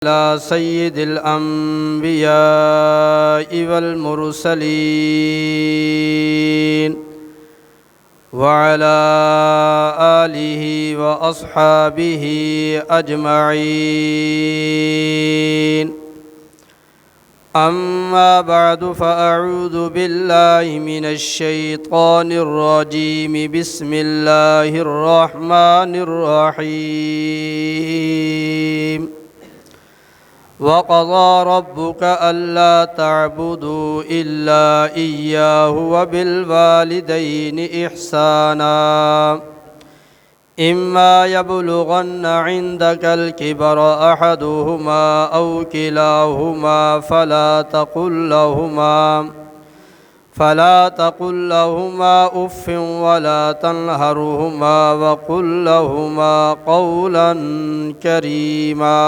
على سيد الأنبياء والمرسلين وعلى آله وأصحابه أجمعين. أما بعد فأعوذ بالله من الشيطان الرجيم. بسم الله الرحمن الرحيم. وقضى ربك ألا تعبدوا إلا إياه وبالوالدين إحسانا إما يبلغن عندك الكبر أحدهما أو كلاهما فلا تقل لهما أف ولا تنهرهما وقل لهما قولا كريما.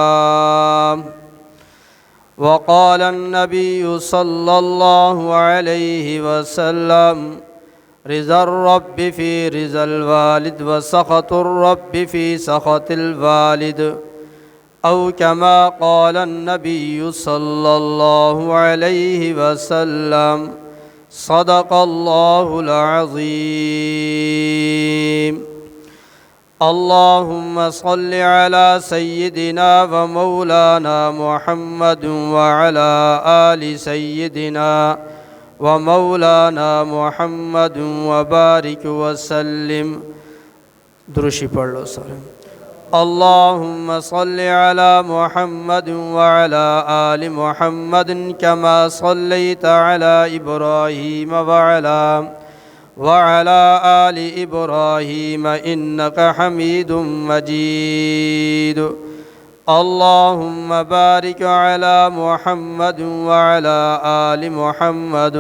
وقال النبي صلى الله عليه وسلم: رضا الرب في رضا الوالد وسخط الرب في سخط الوالد، أو كما قال النبي صلى الله عليه وسلم. صدق الله العظيم. اللهم صل على سيدنا ومولانا محمد وعلى آل سيدنا ومولانا محمد وبارك وسلم. درشی پڑھ لو سارے. اللهم صل على محمد وعلى آل محمد كما صليت على إبراهيم وعلى آل إبراهيم إنك حميد مجيد. اللهم بارك على محمد وعلى آل محمد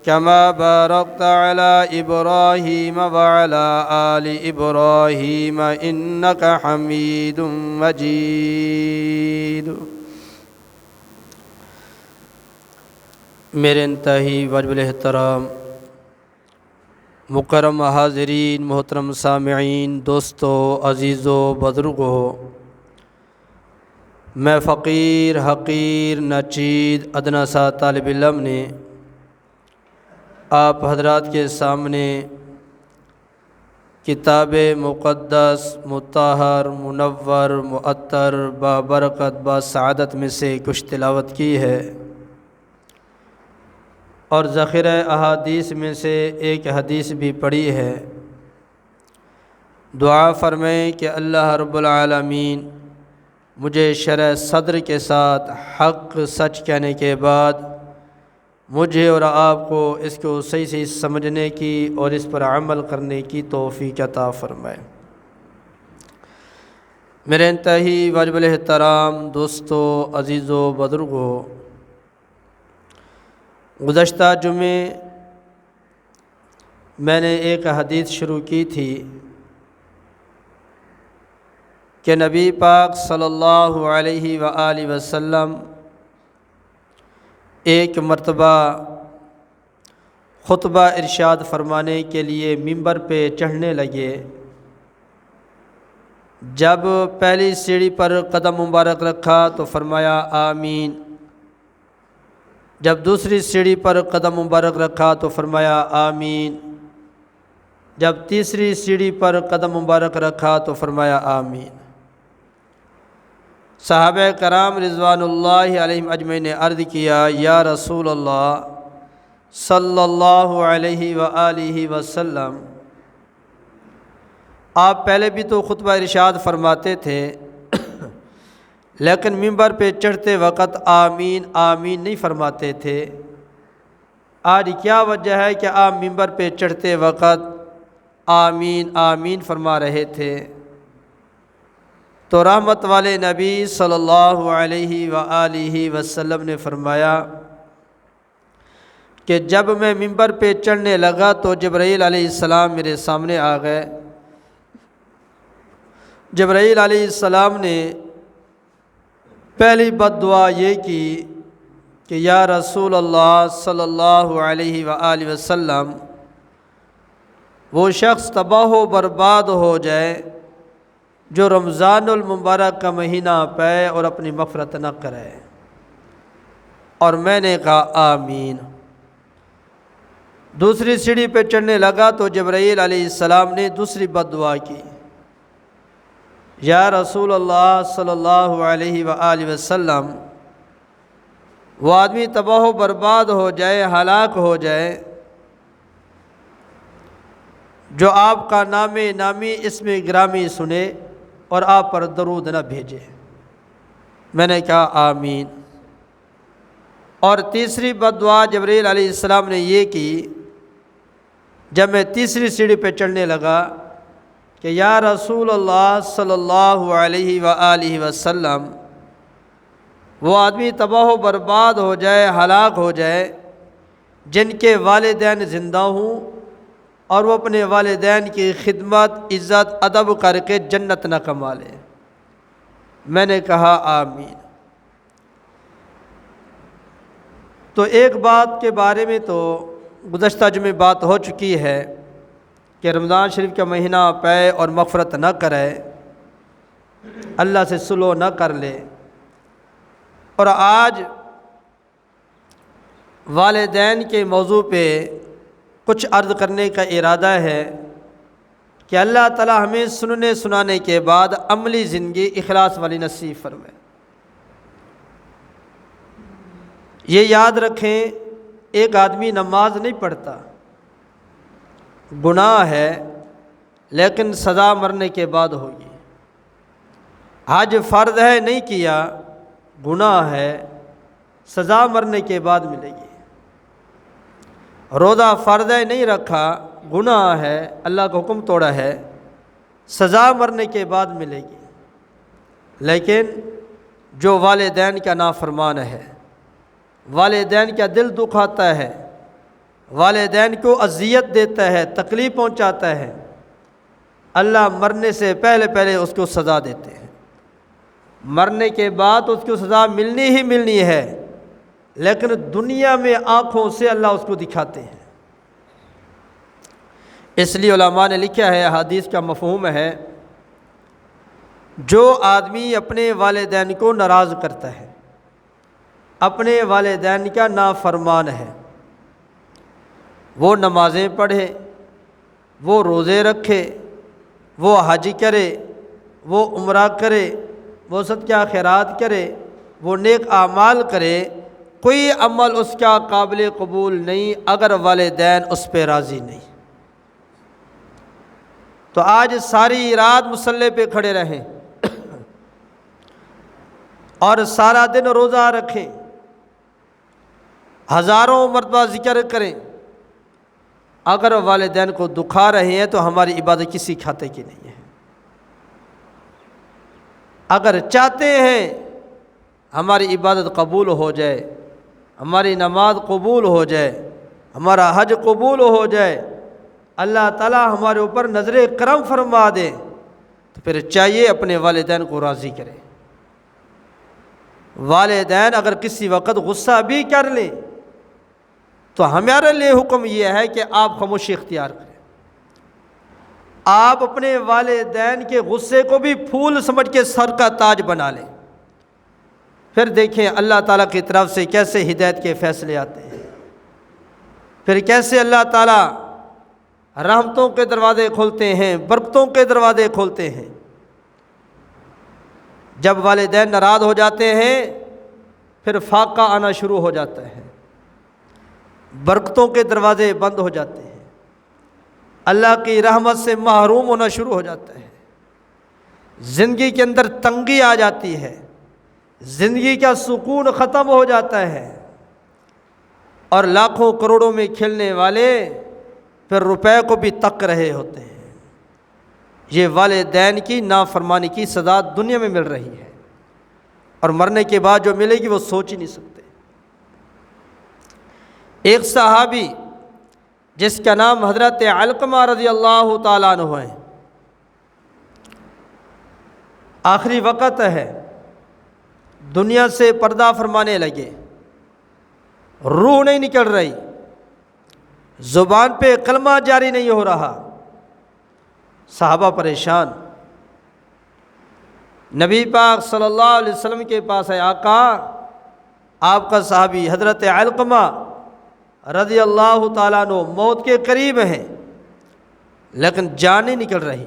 كما باركت على إبراهيم وعلى آل إبراهيم إنك حميد مجيد. میرے انتہائی واجب الاحترام مکرم حاضرین، محترم سامعین، دوستو، عزیزو، بزرگو، میں فقیر، حقیر، ناچیز، ادنا سا طالب علم نے آپ حضرات کے سامنے کتاب مقدس، مطہر، منور، معطر، بابرکت، باسعادت میں سے کچھ تلاوت کی ہے، اور ذخیرہ احادیث میں سے ایک حدیث بھی پڑھی ہے. دعا فرمائیں کہ اللہ رب العالمین مجھے شرح صدر کے ساتھ حق سچ کہنے کے بعد مجھے اور آپ کو اس کو صحیح صحیح سمجھنے کی اور اس پر عمل کرنے کی توفیق عطا فرمائے. میرے انتہائی واجب الاحترام دوستو، عزیزو، بزرگو، گزشتہ جمعے میں نے ایک حدیث شروع کی تھی کہ نبی پاک صلی اللہ علیہ وآلہ وسلم ایک مرتبہ خطبہ ارشاد فرمانے کے لیے ممبر پہ چڑھنے لگے. جب پہلی سیڑھی پر قدم مبارک رکھا تو فرمایا آمین. جب دوسری سیڑھی پر قدم مبارک رکھا تو فرمایا آمین. جب تیسری سیڑھی پر قدم مبارک رکھا تو فرمایا آمین. صحابہ کرام رضوان اللہ علیہم اجمعین نے عرض کیا: یا رسول اللہ صلی اللہ علیہ وآلہ وسلم، آپ پہلے بھی تو خطبہ ارشاد فرماتے تھے لیکن ممبر پہ چڑھتے وقت آمین آمین نہیں فرماتے تھے. آج کیا وجہ ہے کہ آپ ممبر پہ چڑھتے وقت آمین آمین فرما رہے تھے؟ تو رحمت والے نبی صلی اللہ علیہ وآلہ وسلم نے فرمایا کہ جب میں ممبر پہ چڑھنے لگا تو جبرائیل علیہ السلام میرے سامنے آ گئے. جبرائیل علیہ السلام نے پہلی بد دعا یہ کی کہ یا رسول اللہ صلی اللہ علیہ وآلہ وسلم، وہ شخص تباہ و برباد ہو جائے جو رمضان المبارک کا مہینہ پائے اور اپنی مغفرت نہ کرے۔ اور میں نے کہا آمین۔ دوسری سیڑھی پہ چڑھنے لگا تو جبرائیل علیہ السلام نے دوسری بد دعا کی، یا رسول اللہ صلی اللہ علیہ وآلہ وسلم، وہ آدمی تباہ و برباد ہو جائے، ہلاک ہو جائے جو آپ کا نام نامی اسم گرامی سنے اور آپ پر درود نہ بھیجے۔ میں نے کہا آمین۔ اور تیسری بد دعا جبرائیل علیہ السلام نے یہ کی، جب میں تیسری سیڑھی پہ چڑھنے لگا کہ یا رسول اللہ صلی اللہ علیہ وآلہ وسلم، وہ آدمی تباہ و برباد ہو جائے، ہلاک ہو جائے جن کے والدین زندہ ہوں اور وہ اپنے والدین کی خدمت، عزت، ادب کر کے جنت نہ کما لے۔ میں نے کہا آمین۔ تو ایک بات کے بارے میں تو گزشتہ جمعے بات ہو چکی ہے کہ رمضان شریف کا مہینہ پائے اور مغفرت نہ کرے، اللہ سے صلح نہ کر لے۔ اور آج والدین کے موضوع پہ کچھ عرض کرنے کا ارادہ ہے کہ اللہ تعالی ہمیں سننے سنانے کے بعد عملی زندگی اخلاص والی نصیب فرمائے۔ یہ یاد رکھیں، ایک آدمی نماز نہیں پڑھتا، گناہ ہے، لیکن سزا مرنے کے بعد ہوگی۔ حج فرض ہے، نہیں کیا، گناہ ہے، سزا مرنے کے بعد ملے گی۔ روزہ فرض ہے، نہیں رکھا، گناہ ہے، اللہ کا حکم توڑا ہے، سزا مرنے کے بعد ملے گی۔ لیکن جو والدین کا نافرمان ہے، والدین کا دل دکھاتا ہے، والدین کو اذیت دیتا ہے، تکلیف پہنچاتا ہے، اللہ مرنے سے پہلے پہلے اس کو سزا دیتے ہیں۔ مرنے کے بعد اس کو سزا ملنی ہی ملنی ہے، لیکن دنیا میں آنکھوں سے اللہ اس کو دکھاتے ہیں۔ اس لیے علماء نے لکھا ہے، حدیث کا مفہوم ہے، جو آدمی اپنے والدین کو ناراض کرتا ہے، اپنے والدین کا نافرمان ہے، وہ نمازیں پڑھے، وہ روزے رکھے، وہ حج کرے، وہ عمرہ کرے، وہ صدقہ خیرات کرے، وہ نیک اعمال کرے، کوئی عمل اس کا قابل قبول نہیں اگر والدین اس پہ راضی نہیں۔ تو آج ساری رات مصلی پہ کھڑے رہیں اور سارا دن روزہ رکھیں، ہزاروں مرتبہ ذکر کریں، اگر والدین کو دکھا رہے ہیں تو ہماری عبادت کسی کھاتے کی نہیں ہے۔ اگر چاہتے ہیں ہماری عبادت قبول ہو جائے، ہماری نماز قبول ہو جائے، ہمارا حج قبول ہو جائے، اللہ تعالیٰ ہمارے اوپر نظر کرم فرما دے، تو پھر چاہیے اپنے والدین کو راضی کریں۔ والدین اگر کسی وقت غصہ بھی کر لیں تو ہمارے لیے حکم یہ ہے کہ آپ خاموشی اختیار کریں۔ آپ اپنے والدین کے غصے کو بھی پھول سمجھ کے سر کا تاج بنا لیں، پھر دیکھیں اللہ تعالیٰ کی طرف سے کیسے ہدایت کے فیصلے آتے ہیں، پھر کیسے اللہ تعالیٰ رحمتوں کے دروازے کھولتے ہیں، برکتوں کے دروازے کھولتے ہیں۔ جب والدین ناراض ہو جاتے ہیں پھر فاقہ آنا شروع ہو جاتا ہے، برکتوں کے دروازے بند ہو جاتے ہیں، اللہ کی رحمت سے محروم ہونا شروع ہو جاتا ہے، زندگی کے اندر تنگی آ جاتی ہے، زندگی کا سکون ختم ہو جاتا ہے، اور لاکھوں کروڑوں میں کھیلنے والے پھر روپے کو بھی تک رہے ہوتے ہیں۔ یہ والدین کی نافرمانی کی سزا دنیا میں مل رہی ہے، اور مرنے کے بعد جو ملے گی وہ سوچ ہی نہیں سکتے۔ ایک صحابی جس کا نام حضرت علقمہ رضی اللہ تعالیٰ عنہ ہے، آخری وقت ہے، دنیا سے پردہ فرمانے لگے، روح نہیں نکل رہی، زبان پہ کلمہ جاری نہیں ہو رہا، صحابہ پریشان، نبی پاک صلی اللہ علیہ وسلم کے پاس ہے آقا، آپ کا صحابی حضرت علقمہ رضی اللہ تعالیٰ عنہ موت کے قریب ہیں، لیکن جان نہیں نکل رہی،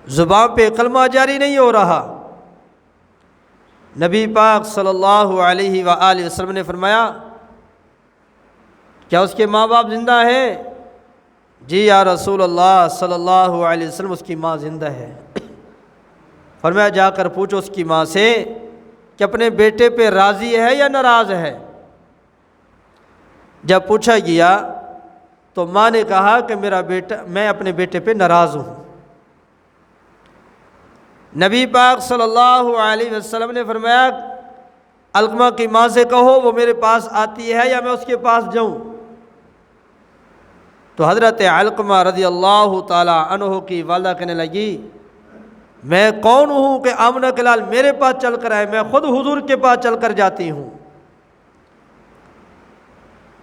زبان پہ کلمہ جاری نہیں ہو رہا۔ نبی پاک صلی اللہ علیہ وآلہ وسلم نے فرمایا کیا اس کے ماں باپ زندہ ہیں؟ جی یا رسول اللہ صلی اللہ علیہ وسلم اس کی ماں زندہ ہے۔ فرمایا جا کر پوچھو اس کی ماں سے کہ اپنے بیٹے پہ راضی ہے یا ناراض ہے۔ جب پوچھا گیا تو ماں نے کہا کہ میں اپنے بیٹے پہ ناراض ہوں۔ نبی پاک صلی اللہ علیہ وسلم نے فرمایا علقمہ کی ماں سے کہو وہ میرے پاس آتی ہے یا میں اس کے پاس جاؤں؟ تو حضرت علقمہ رضی اللہ تعالی عنہ کی والدہ کہنے لگی میں کون ہوں کہ آمنہ کے لال میرے پاس چل کر آئے، میں خود حضور کے پاس چل کر جاتی ہوں۔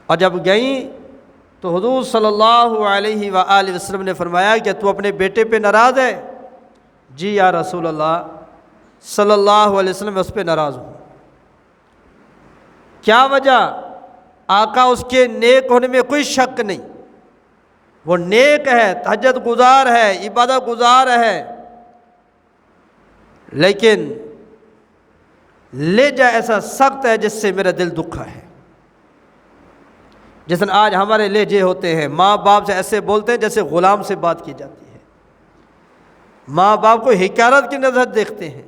اور جب گئیں تو حضور صلی اللہ علیہ وآلہ وسلم نے فرمایا کہ تو اپنے بیٹے پہ ناراض ہے؟ جی یا رسول اللہ صلی اللہ علیہ وسلم میں اس پہ ناراض ہوں۔ کیا وجہ؟ آقا اس کے نیک ہونے میں کوئی شک نہیں، وہ نیک ہے، تہجد گزار ہے، عبادت گزار ہے، لیکن لہجہ ایسا سخت ہے جس سے میرا دل دکھا ہے۔ جس طرح آج ہمارے لہجے ہوتے ہیں، ماں باپ سے ایسے بولتے ہیں جیسے غلام سے بات کی جاتی ہے، ماں باپ کو حقارت کی نظر دیکھتے ہیں۔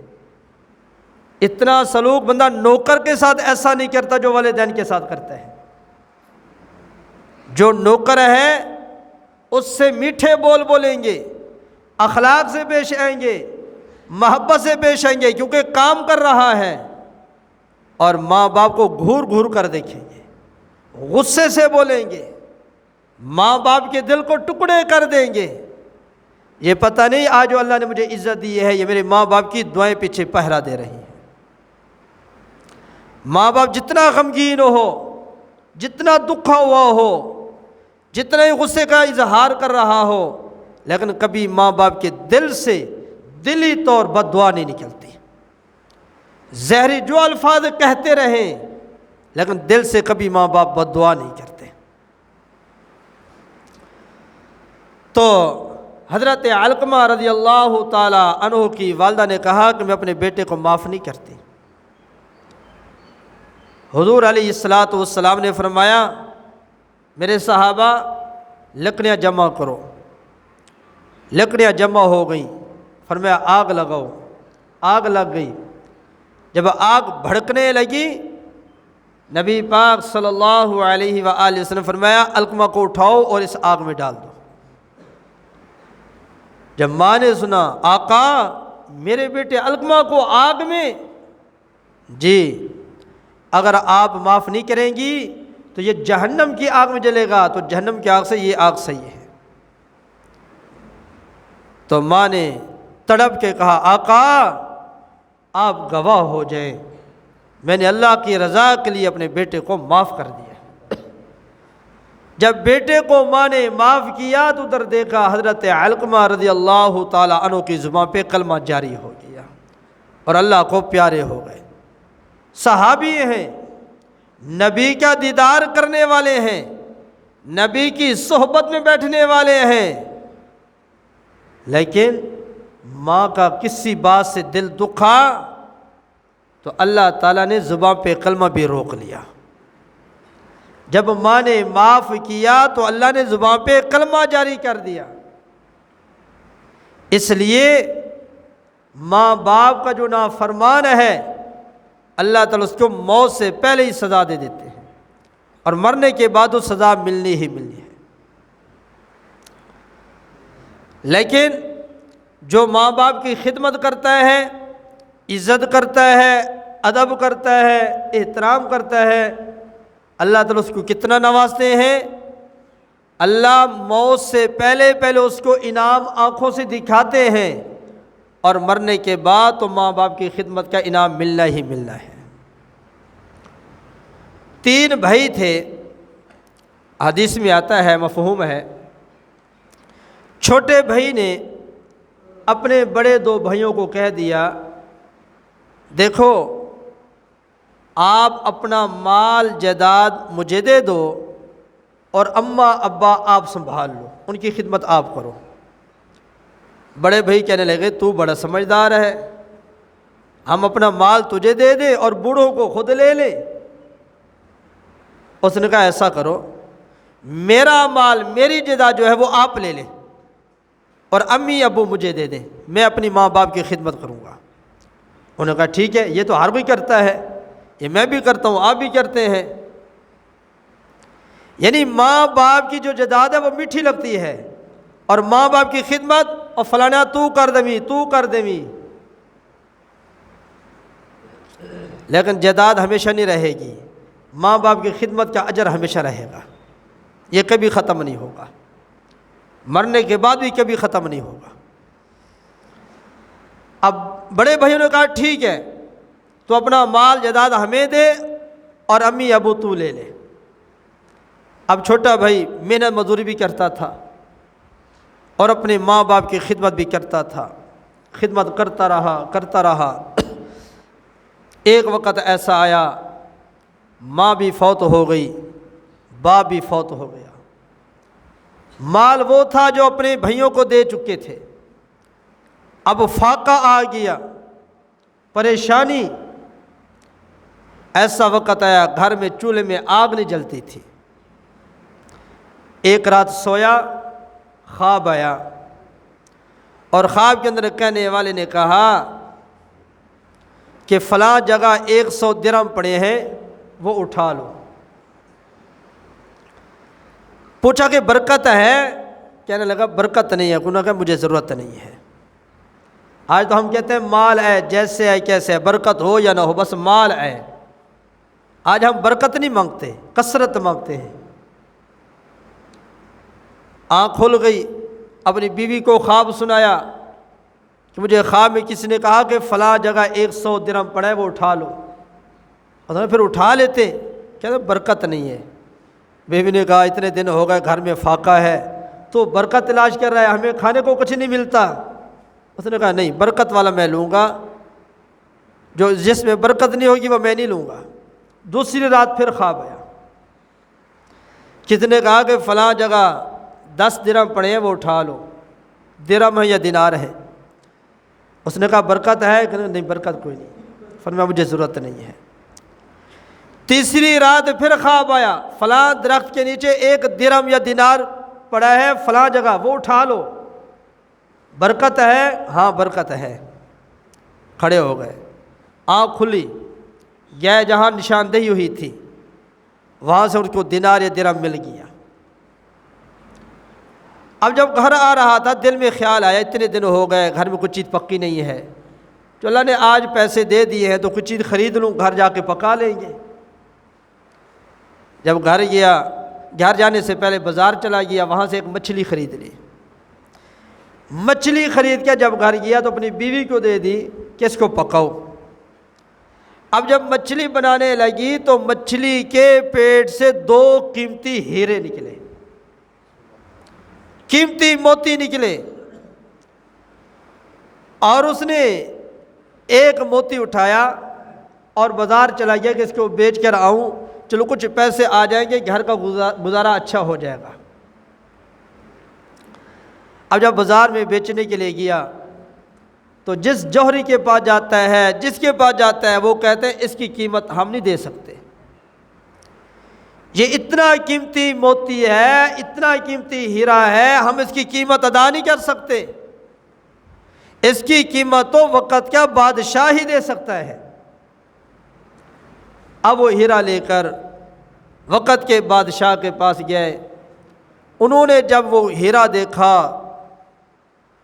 اتنا سلوک بندہ نوکر کے ساتھ ایسا نہیں کرتا جو والدین کے ساتھ کرتا ہے۔ جو نوکر ہے اس سے میٹھے بول بولیں گے، اخلاق سے پیش آئیں گے، محبت سے پیش آئیں گے، کیونکہ کام کر رہا ہے، اور ماں باپ کو گھور گھور کر دیکھیں گے، غصے سے بولیں گے، ماں باپ کے دل کو ٹکڑے کر دیں گے۔ یہ پتہ نہیں آج جو اللہ نے مجھے عزت دی ہے یہ میرے ماں باپ کی دعائیں پیچھے پہرا دے رہی ہیں۔ ماں باپ جتنا غمگین ہو، جتنا دکھا ہوا ہو، جتنا ہی غصے کا اظہار کر رہا ہو، لیکن کبھی ماں باپ کے دل سے دلی طور بد دعا نہیں نکلتی۔ زہری جو الفاظ کہتے رہیں لیکن دل سے کبھی ماں باپ بد دعا نہیں کرتے۔ تو حضرت علقمہ رضی اللہ تعالی عنہ کی والدہ نے کہا کہ میں اپنے بیٹے کو معاف نہیں کرتی۔ حضور علیہ الصلاۃ والسلام نے فرمایا میرے صحابہ لکڑیاں جمع کرو۔ لکڑیاں جمع ہو گئیں، فرمایا آگ لگاؤ۔ آگ لگ گئی۔ جب آگ بھڑکنے لگی نبی پاک صلی اللہ علیہ وآلہ وسلم فرمایا علقمہ کو اٹھاؤ اور اس آگ میں ڈال دو۔ جب ماں نے سنا آقا میرے بیٹے علقمہ کو آگ میں، جی اگر آپ معاف نہیں کریں گی تو یہ جہنم کی آگ میں جلے گا، تو جہنم کی آگ سے یہ آگ صحیح ہے۔ تو ماں نے تڑپ کے کہا آقا آپ گواہ ہو جائیں، میں نے اللہ کی رضا کے لیے اپنے بیٹے کو معاف کر دیا۔ جب بیٹے کو ماں نے معاف کیا تو ادھر دیکھا حضرت علقمہ رضی اللہ تعالی عنہ کی زبان پہ کلمہ جاری ہو گیا اور اللہ کو پیارے ہو گئے۔ صحابی ہیں، نبی کا دیدار کرنے والے ہیں، نبی کی صحبت میں بیٹھنے والے ہیں، لیکن ماں کا کسی بات سے دل دکھا تو اللہ تعالیٰ نے زبان پہ کلمہ بھی روک لیا۔ جب ماں نے معاف کیا تو اللہ نے زبان پہ کلمہ جاری کر دیا۔ اس لیے ماں باپ کا جو نافرمان ہے اللہ تعالیٰ اس کو موت سے پہلے ہی سزا دے دیتے ہیں، اور مرنے کے بعد وہ سزا ملنی ہی ملنی ہے۔ لیکن جو ماں باپ کی خدمت کرتا ہے، عزت کرتا ہے، ادب کرتا ہے، احترام کرتا ہے، اللہ تعالیٰ اس کو کتنا نوازتے ہیں۔ اللہ موت سے پہلے اس کو انعام آنکھوں سے دکھاتے ہیں، اور مرنے کے بعد تو ماں باپ کی خدمت کا انعام ملنا ہی ملنا ہے۔ 3 بھائی تھے، حدیث میں آتا ہے، مفہوم ہے۔ چھوٹے بھائی نے اپنے بڑے 2 بھائیوں کو کہہ دیا دیکھو آپ اپنا مال جائیداد مجھے دے دو اور اماں ابا آپ سنبھال لو، ان کی خدمت آپ کرو۔ بڑے بھائی کہنے لگے تو بڑا سمجھدار ہے، ہم اپنا مال تجھے دے دیں اور بوڑھوں کو خود لے لیں۔ اس نے کہا ایسا کرو میرا مال میری جائیداد جو ہے وہ آپ لے لیں اور امی ابو مجھے دے دیں، میں اپنی ماں باپ کی خدمت کروں گا۔ انہوں نے کہا ٹھیک ہے، یہ تو ہر کوئی کرتا ہے، یہ میں بھی کرتا ہوں، آپ بھی کرتے ہیں۔ یعنی ماں باپ کی جو جائیداد ہے وہ میٹھی لگتی ہے، اور ماں باپ کی خدمت اور فلانا تو کر دوی، لیکن جائیداد ہمیشہ نہیں رہے گی، ماں باپ کی خدمت کا اجر ہمیشہ رہے گا، یہ کبھی ختم نہیں ہوگا، مرنے کے بعد بھی کبھی ختم نہیں ہوگا۔ اب بڑے بھائیوں نے کہا ٹھیک ہے تو اپنا مال جائیداد ہمیں دے اور امی ابو تو لے لے۔ اب چھوٹا بھائی محنت مزدوری بھی کرتا تھا اور اپنے ماں باپ کی خدمت بھی کرتا تھا، خدمت کرتا رہا۔ ایک وقت ایسا آیا ماں بھی فوت ہو گئی، باپ بھی فوت ہو گیا، مال وہ تھا جو اپنے بھائیوں کو دے چکے تھے، اب فاقہ آ گیا، پریشانی۔ ایسا وقت آیا گھر میں چولہے میں آگ نہیں جلتی تھی۔ ایک رات سویا، خواب آیا، اور خواب کے اندر کہنے والے نے کہا کہ فلاں جگہ 100 درہم پڑے ہیں وہ اٹھا لو۔ پوچھا کہ برکت ہے؟ کہنے لگا برکت نہیں ہے۔ انہوں نے کہا مجھے ضرورت نہیں ہے۔ آج تو ہم کہتے ہیں مال ہے، جیسے ہے کیسے ہے، برکت ہو یا نہ ہو بس مال ہے۔ آج ہم برکت نہیں مانگتے، کثرت مانگتے ہیں۔ آنکھ کھل گئی، اپنی بیوی کو خواب سنایا کہ مجھے خواب میں کسی نے کہا کہ فلاں جگہ 100 درہم پڑا ہے وہ اٹھا لو۔ اور پھر اٹھا لیتے، کہتے برکت نہیں ہے۔ بیوی نے کہا اتنے دن ہو گئے گھر میں فاقہ ہے تو برکت تلاش کر رہا ہے، ہمیں کھانے کو کچھ نہیں ملتا۔ اس نے کہا نہیں، برکت والا میں لوں گا، جس میں برکت نہیں ہوگی وہ میں نہیں لوں گا۔ دوسری رات پھر خواب آیا، کسی نے کہا کہ فلاں جگہ 10 درہم پڑے ہیں وہ اٹھا لو۔ درہم ہے یا دینار ہے؟ اس نے کہا برکت ہے؟ کہ نہیں برکت کوئی نہیں۔ فرمایا مجھے ضرورت نہیں ہے۔ تیسری رات پھر خواب آیا، فلاں درخت کے نیچے 1 درہم یا دینار پڑا ہے فلاں جگہ وہ اٹھا لو۔ برکت ہے؟ ہاں برکت ہے۔ کھڑے ہو گئے، آنکھ کھلی، گئے جہاں نشاندہی ہوئی تھی، وہاں سے ان کو دینار یا درہم مل گیا۔ اب جب گھر آ رہا تھا دل میں خیال آیا اتنے دن ہو گئے گھر میں کچھ چیز پکی نہیں ہے، تو اللہ نے آج پیسے دے دیے ہیں تو کچھ چیز خرید لوں، گھر جا کے پکا لیں گے۔ جب گھر گیا، گھر جانے سے پہلے بازار چلا گیا، وہاں سے ایک مچھلی خرید لی۔ مچھلی خرید کے جب گھر گیا تو اپنی بیوی کو دے دی کہ اس کو پکاؤ۔ اب جب مچھلی بنانے لگی تو مچھلی کے پیٹ سے 2 قیمتی ہیرے نکلے، قیمتی موتی نکلے، اور اس نے ایک موتی اٹھایا اور بازار چلا گیا کہ اس کو بیچ کر آؤں، چلو کچھ پیسے آ جائیں گے، گھر کا گزارا اچھا ہو جائے گا۔ اب جب بازار میں بیچنے کے لیے گیا تو جس جوہری کے پاس جاتا ہے، جس کے پاس جاتا ہے، وہ کہتے ہیں اس کی قیمت ہم نہیں دے سکتے، یہ اتنا قیمتی موتی ہے، اتنا قیمتی ہیرا ہے، ہم اس کی قیمت ادا نہیں کر سکتے، اس کی قیمت تو وقت کا بادشاہ ہی دے سکتا ہے۔ اب وہ ہیرا لے کر وقت کے بادشاہ کے پاس گئے، انہوں نے جب وہ ہیرا دیکھا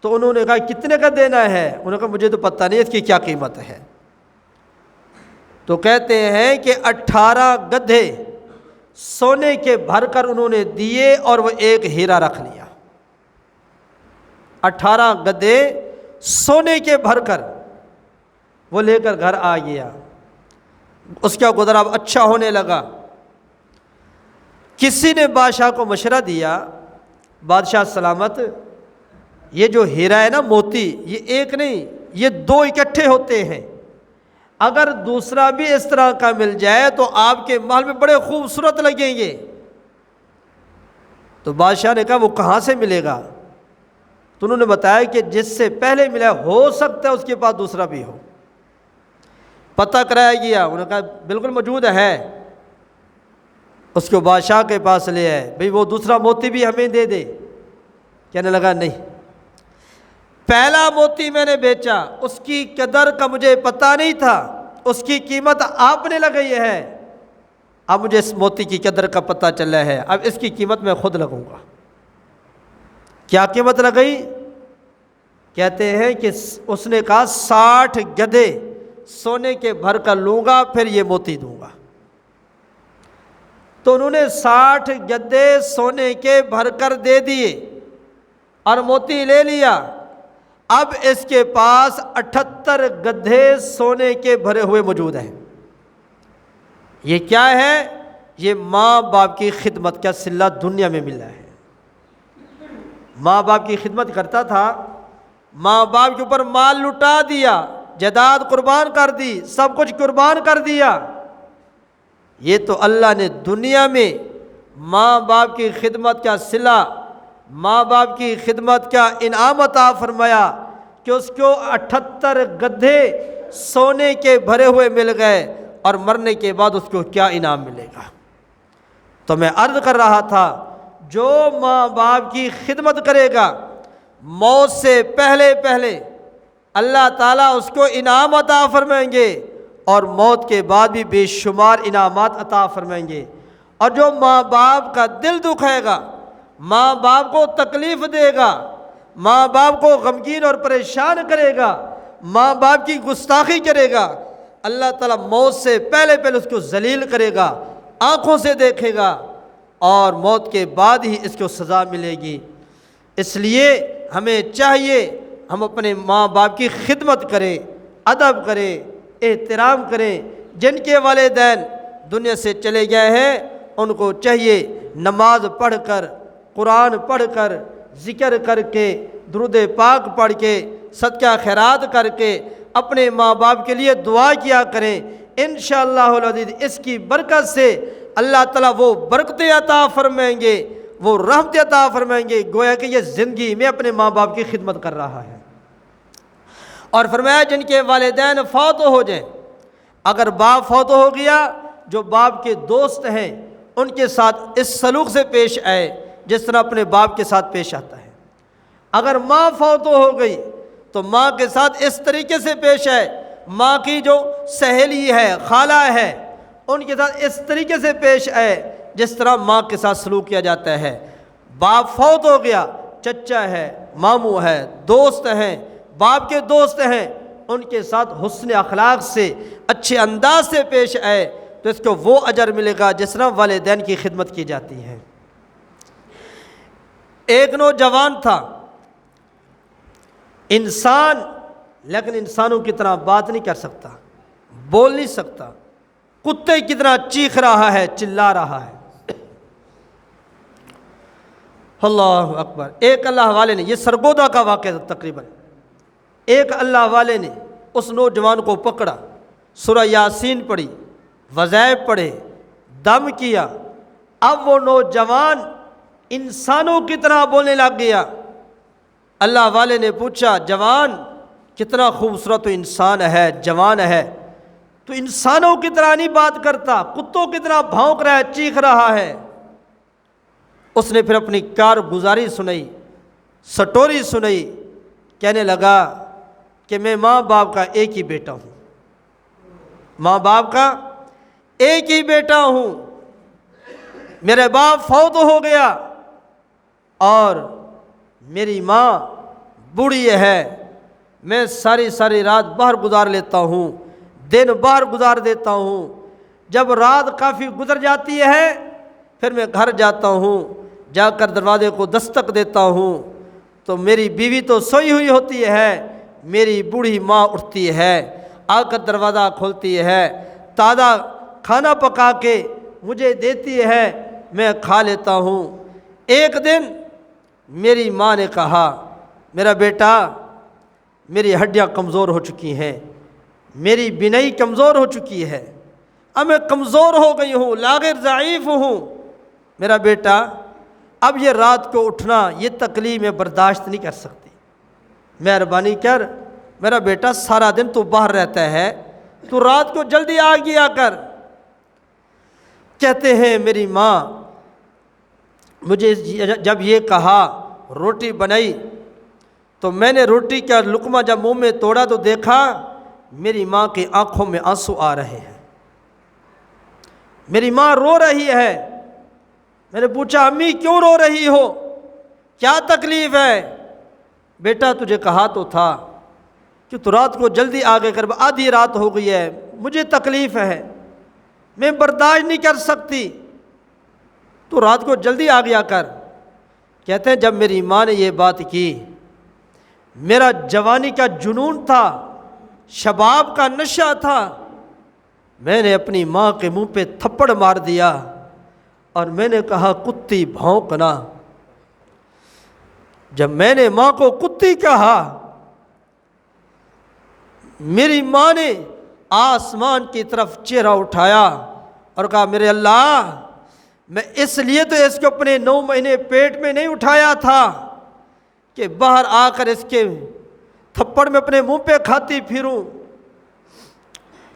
تو انہوں نے کہا کتنے کا دینا ہے؟ انہوں نے کہا مجھے تو پتہ نہیں اس کی کیا قیمت ہے۔ تو کہتے ہیں کہ 18 گدھے سونے کے بھر کر انہوں نے دیے اور وہ ایک ہیرا رکھ لیا۔ 18 گدھے سونے کے بھر کر وہ لے کر گھر آ گیا، اس کا گزارا اب اچھا ہونے لگا۔ کسی نے بادشاہ کو مشورہ دیا، بادشاہ سلامت، یہ جو ہیرا ہے نا موتی، یہ ایک نہیں، یہ دو اکٹھے ہوتے ہیں۔ اگر دوسرا بھی اس طرح کا مل جائے تو آپ کے محل میں بڑے خوبصورت لگیں گے۔ تو بادشاہ نے کہا وہ کہاں سے ملے گا؟ تو انہوں نے بتایا کہ جس سے پہلے ملا ہو سکتا ہے اس کے پاس دوسرا بھی ہو۔ پتہ کرایا گیا، انہوں نے کہا بالکل موجود ہے۔ اس کو بادشاہ کے پاس لے آئے، بھئی وہ دوسرا موتی بھی ہمیں دے دے۔ کہنے لگا نہیں، پہلا موتی میں نے بیچا، اس کی قدر کا مجھے پتہ نہیں تھا، اس کی قیمت آپ نے لگائی ہے، اب مجھے اس موتی کی قدر کا پتہ چلا ہے، اب اس کی قیمت میں خود لگوں گا۔ کیا قیمت لگائی؟ کہتے ہیں کہ اس نے کہا 60 گدھے سونے کے بھر کر لوں گا پھر یہ موتی دوں گا۔ تو انہوں نے 60 گدھے سونے کے بھر کر دے دیے اور موتی لے لیا۔ اب اس کے پاس 78 گدھے سونے کے بھرے ہوئے موجود ہیں۔ یہ کیا ہے؟ یہ ماں باپ کی خدمت کا صلہ دنیا میں ملا ہے۔ ماں باپ کی خدمت کرتا تھا، ماں باپ کے اوپر مال لٹا دیا، جائیداد قربان کر دی، سب کچھ قربان کر دیا۔ یہ تو اللہ نے دنیا میں ماں باپ کی خدمت کا صلہ، ماں باپ کی خدمت کا انعام عطا فرمایا کہ اس کو 78 گدھے سونے کے بھرے ہوئے مل گئے، اور مرنے کے بعد اس کو کیا انعام ملے گا۔ تو میں عرض کر رہا تھا، جو ماں باپ کی خدمت کرے گا موت سے پہلے پہلے اللہ تعالیٰ اس کو انعام عطا فرمائیں گے، اور موت کے بعد بھی بے شمار انعامات عطا فرمائیں گے۔ اور جو ماں باپ کا دل دکھائے گا، ماں باپ کو تکلیف دے گا، ماں باپ کو غمگین اور پریشان کرے گا، ماں باپ کی گستاخی کرے گا، اللہ تعالیٰ موت سے پہلے پہلے اس کو ذلیل کرے گا، آنکھوں سے دیکھے گا، اور موت کے بعد ہی اس کو سزا ملے گی۔ اس لیے ہمیں چاہیے ہم اپنے ماں باپ کی خدمت کریں، ادب کریں، احترام کریں۔ جن کے والدین دنیا سے چلے گئے ہیں ان کو چاہیے نماز پڑھ کر، قرآن پڑھ کر، ذکر کر کے، درود پاک پڑھ کے، صدقہ خیرات کر کے اپنے ماں باپ کے لیے دعا کیا کریں۔ انشاءاللہ العزیز اس کی برکت سے اللہ تعالیٰ وہ برکتیں عطا فرمائیں گے، وہ رحمت عطا فرمائیں گے، گویا کہ یہ زندگی میں اپنے ماں باپ کی خدمت کر رہا ہے۔ اور فرمایا جن کے والدین فوت ہو جائیں، اگر باپ فوت ہو گیا، جو باپ کے دوست ہیں ان کے ساتھ اس سلوک سے پیش آئے جس طرح اپنے باپ کے ساتھ پیش آتا ہے۔ اگر ماں فوت ہو گئی تو ماں کے ساتھ اس طریقے سے پیش آئے، ماں کی جو سہیلی ہے، خالہ ہے، ان کے ساتھ اس طریقے سے پیش آئے جس طرح ماں کے ساتھ سلوک کیا جاتا ہے۔ باپ فوت ہو گیا، چچا ہے، ماموں ہے، دوست ہیں، باپ کے دوست ہیں، ان کے ساتھ حسن اخلاق سے، اچھے انداز سے پیش آئے تو اس کو وہ اجر ملے گا جس طرح والدین کی خدمت کی جاتی ہے۔ ایک نوجوان تھا، انسان، لیکن انسانوں کی طرح بات نہیں کر سکتا، بول نہیں سکتا، کتے کی طرح چیخ رہا ہے، چلا رہا ہے۔ اللہ اکبر۔ ایک اللہ والے نے، یہ سرگودا کا واقعہ تقریباً، ایک اللہ والے نے اس نوجوان کو پکڑا، سورہ یاسین پڑھی، وظائف پڑھے، دم کیا، اب وہ نوجوان انسانوں کی طرح بولنے لگ گیا۔ اللہ والے نے پوچھا، جوان کتنا خوبصورت تو انسان ہے، جوان ہے، تو انسانوں کی طرح نہیں بات کرتا، کتوں کی طرح بھونک رہا ہے، چیخ رہا ہے۔ اس نے پھر اپنی کارگزاری سنائی، سٹوری سنائی، کہنے لگا کہ میں ماں باپ کا ایک ہی بیٹا ہوں، ماں باپ کا ایک ہی بیٹا ہوں، میرے باپ فوت ہو گیا اور میری ماں بوڑھی ہے، میں ساری رات باہر گزار لیتا ہوں، دن باہر گزار دیتا ہوں، جب رات کافی گزر جاتی ہے پھر میں گھر جاتا ہوں، جا کر دروازے کو دستک دیتا ہوں تو میری بیوی تو سوئی ہوئی ہوتی ہے، میری بوڑھی ماں اٹھتی ہے، آ کر دروازہ کھولتی ہے، تازہ کھانا پکا کے مجھے دیتی ہے، میں کھا لیتا ہوں۔ ایک دن میری ماں نے کہا، میرا بیٹا میری ہڈیاں کمزور ہو چکی ہیں، میری بینائی کمزور ہو چکی ہے، اب میں کمزور ہو گئی ہوں، لاغر ضعیف ہوں، میرا بیٹا اب یہ رات کو اٹھنا یہ تکلیف میں برداشت نہیں کر سکتی، مہربانی کر میرا بیٹا سارا دن تو باہر رہتا ہے، تو رات کو جلدی آ گیا کر۔ کہتے ہیں میری ماں مجھے جب یہ کہا، روٹی بنائی تو میں نے روٹی کا لقمہ جب منہ میں توڑا تو دیکھا میری ماں کی آنکھوں میں آنسو آ رہے ہیں، میری ماں رو رہی ہے۔ میں نے پوچھا امی کیوں رو رہی ہو، کیا تکلیف ہے؟ بیٹا تجھے کہا تو تھا کہ تو رات کو جلدی آ گئے کر، آدھی رات ہو گئی ہے، مجھے تکلیف ہے، میں برداشت نہیں کر سکتی، تو رات کو جلدی آ گیا کر۔ کہتے ہیں جب میری ماں نے یہ بات کی، میرا جوانی کا جنون تھا، شباب کا نشہ تھا، میں نے اپنی ماں کے منہ پہ تھپڑ مار دیا اور میں نے کہا کتی بھونکنا۔ جب میں نے ماں کو کتی کہا، میری ماں نے آسمان کی طرف چہرہ اٹھایا اور کہا میرے اللہ، میں اس لیے تو اس کو اپنے 9 مہینے پیٹ میں نہیں اٹھایا تھا کہ باہر آ کر اس کے تھپڑ میں اپنے منہ پہ کھاتی پھروں،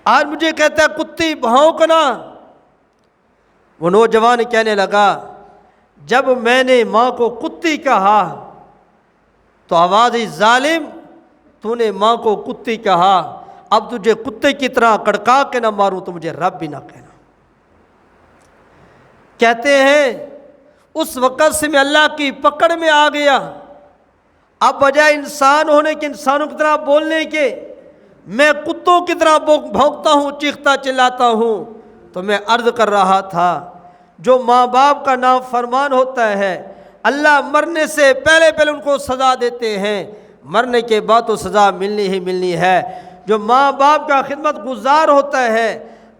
آج مجھے کہتا ہے کتی بھونکنا۔ وہ نوجوان کہنے لگا جب میں نے ماں کو کتی کہا تو آواز ظالم، تو نے ماں کو کتی کہا، اب تجھے کتے کی طرح کڑکا کے نہ ماروں تو مجھے رب بھی نہ کہنا۔ کہتے ہیں اس وقت سے میں اللہ کی پکڑ میں آ گیا، اب بجائے انسان ہونے کے، انسانوں کی طرح بولنے کے، میں کتوں کی طرح بھونکتا ہوں، چیختا چلاتا ہوں۔ تو میں عرض کر رہا تھا جو ماں باپ کا نام فرمان ہوتا ہے اللہ مرنے سے پہلے پہلے ان کو سزا دیتے ہیں، مرنے کے بعد تو سزا ملنی ہی ملنی ہے۔ جو ماں باپ کا خدمت گزار ہوتا ہے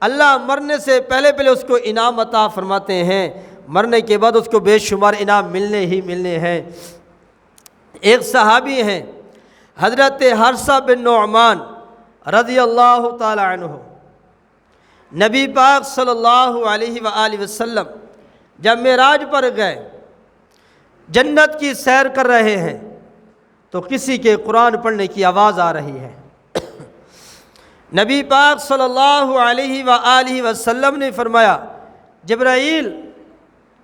اللہ مرنے سے پہلے پہلے اس کو انعام عطا فرماتے ہیں، مرنے کے بعد اس کو بے شمار انعام ملنے ہی ملنے ہیں۔ ایک صحابی ہیں حضرت حارثہ بن نعمان رضی اللہ تعالی عنہ، نبی پاک صلی اللہ علیہ وآلہ وسلم جب معراج پر گئے، جنت کی سیر کر رہے ہیں تو کسی کے قرآن پڑھنے کی آواز آ رہی ہے۔ نبی پاک صلی اللہ علیہ وآلہ وسلم نے فرمایا جبرائیل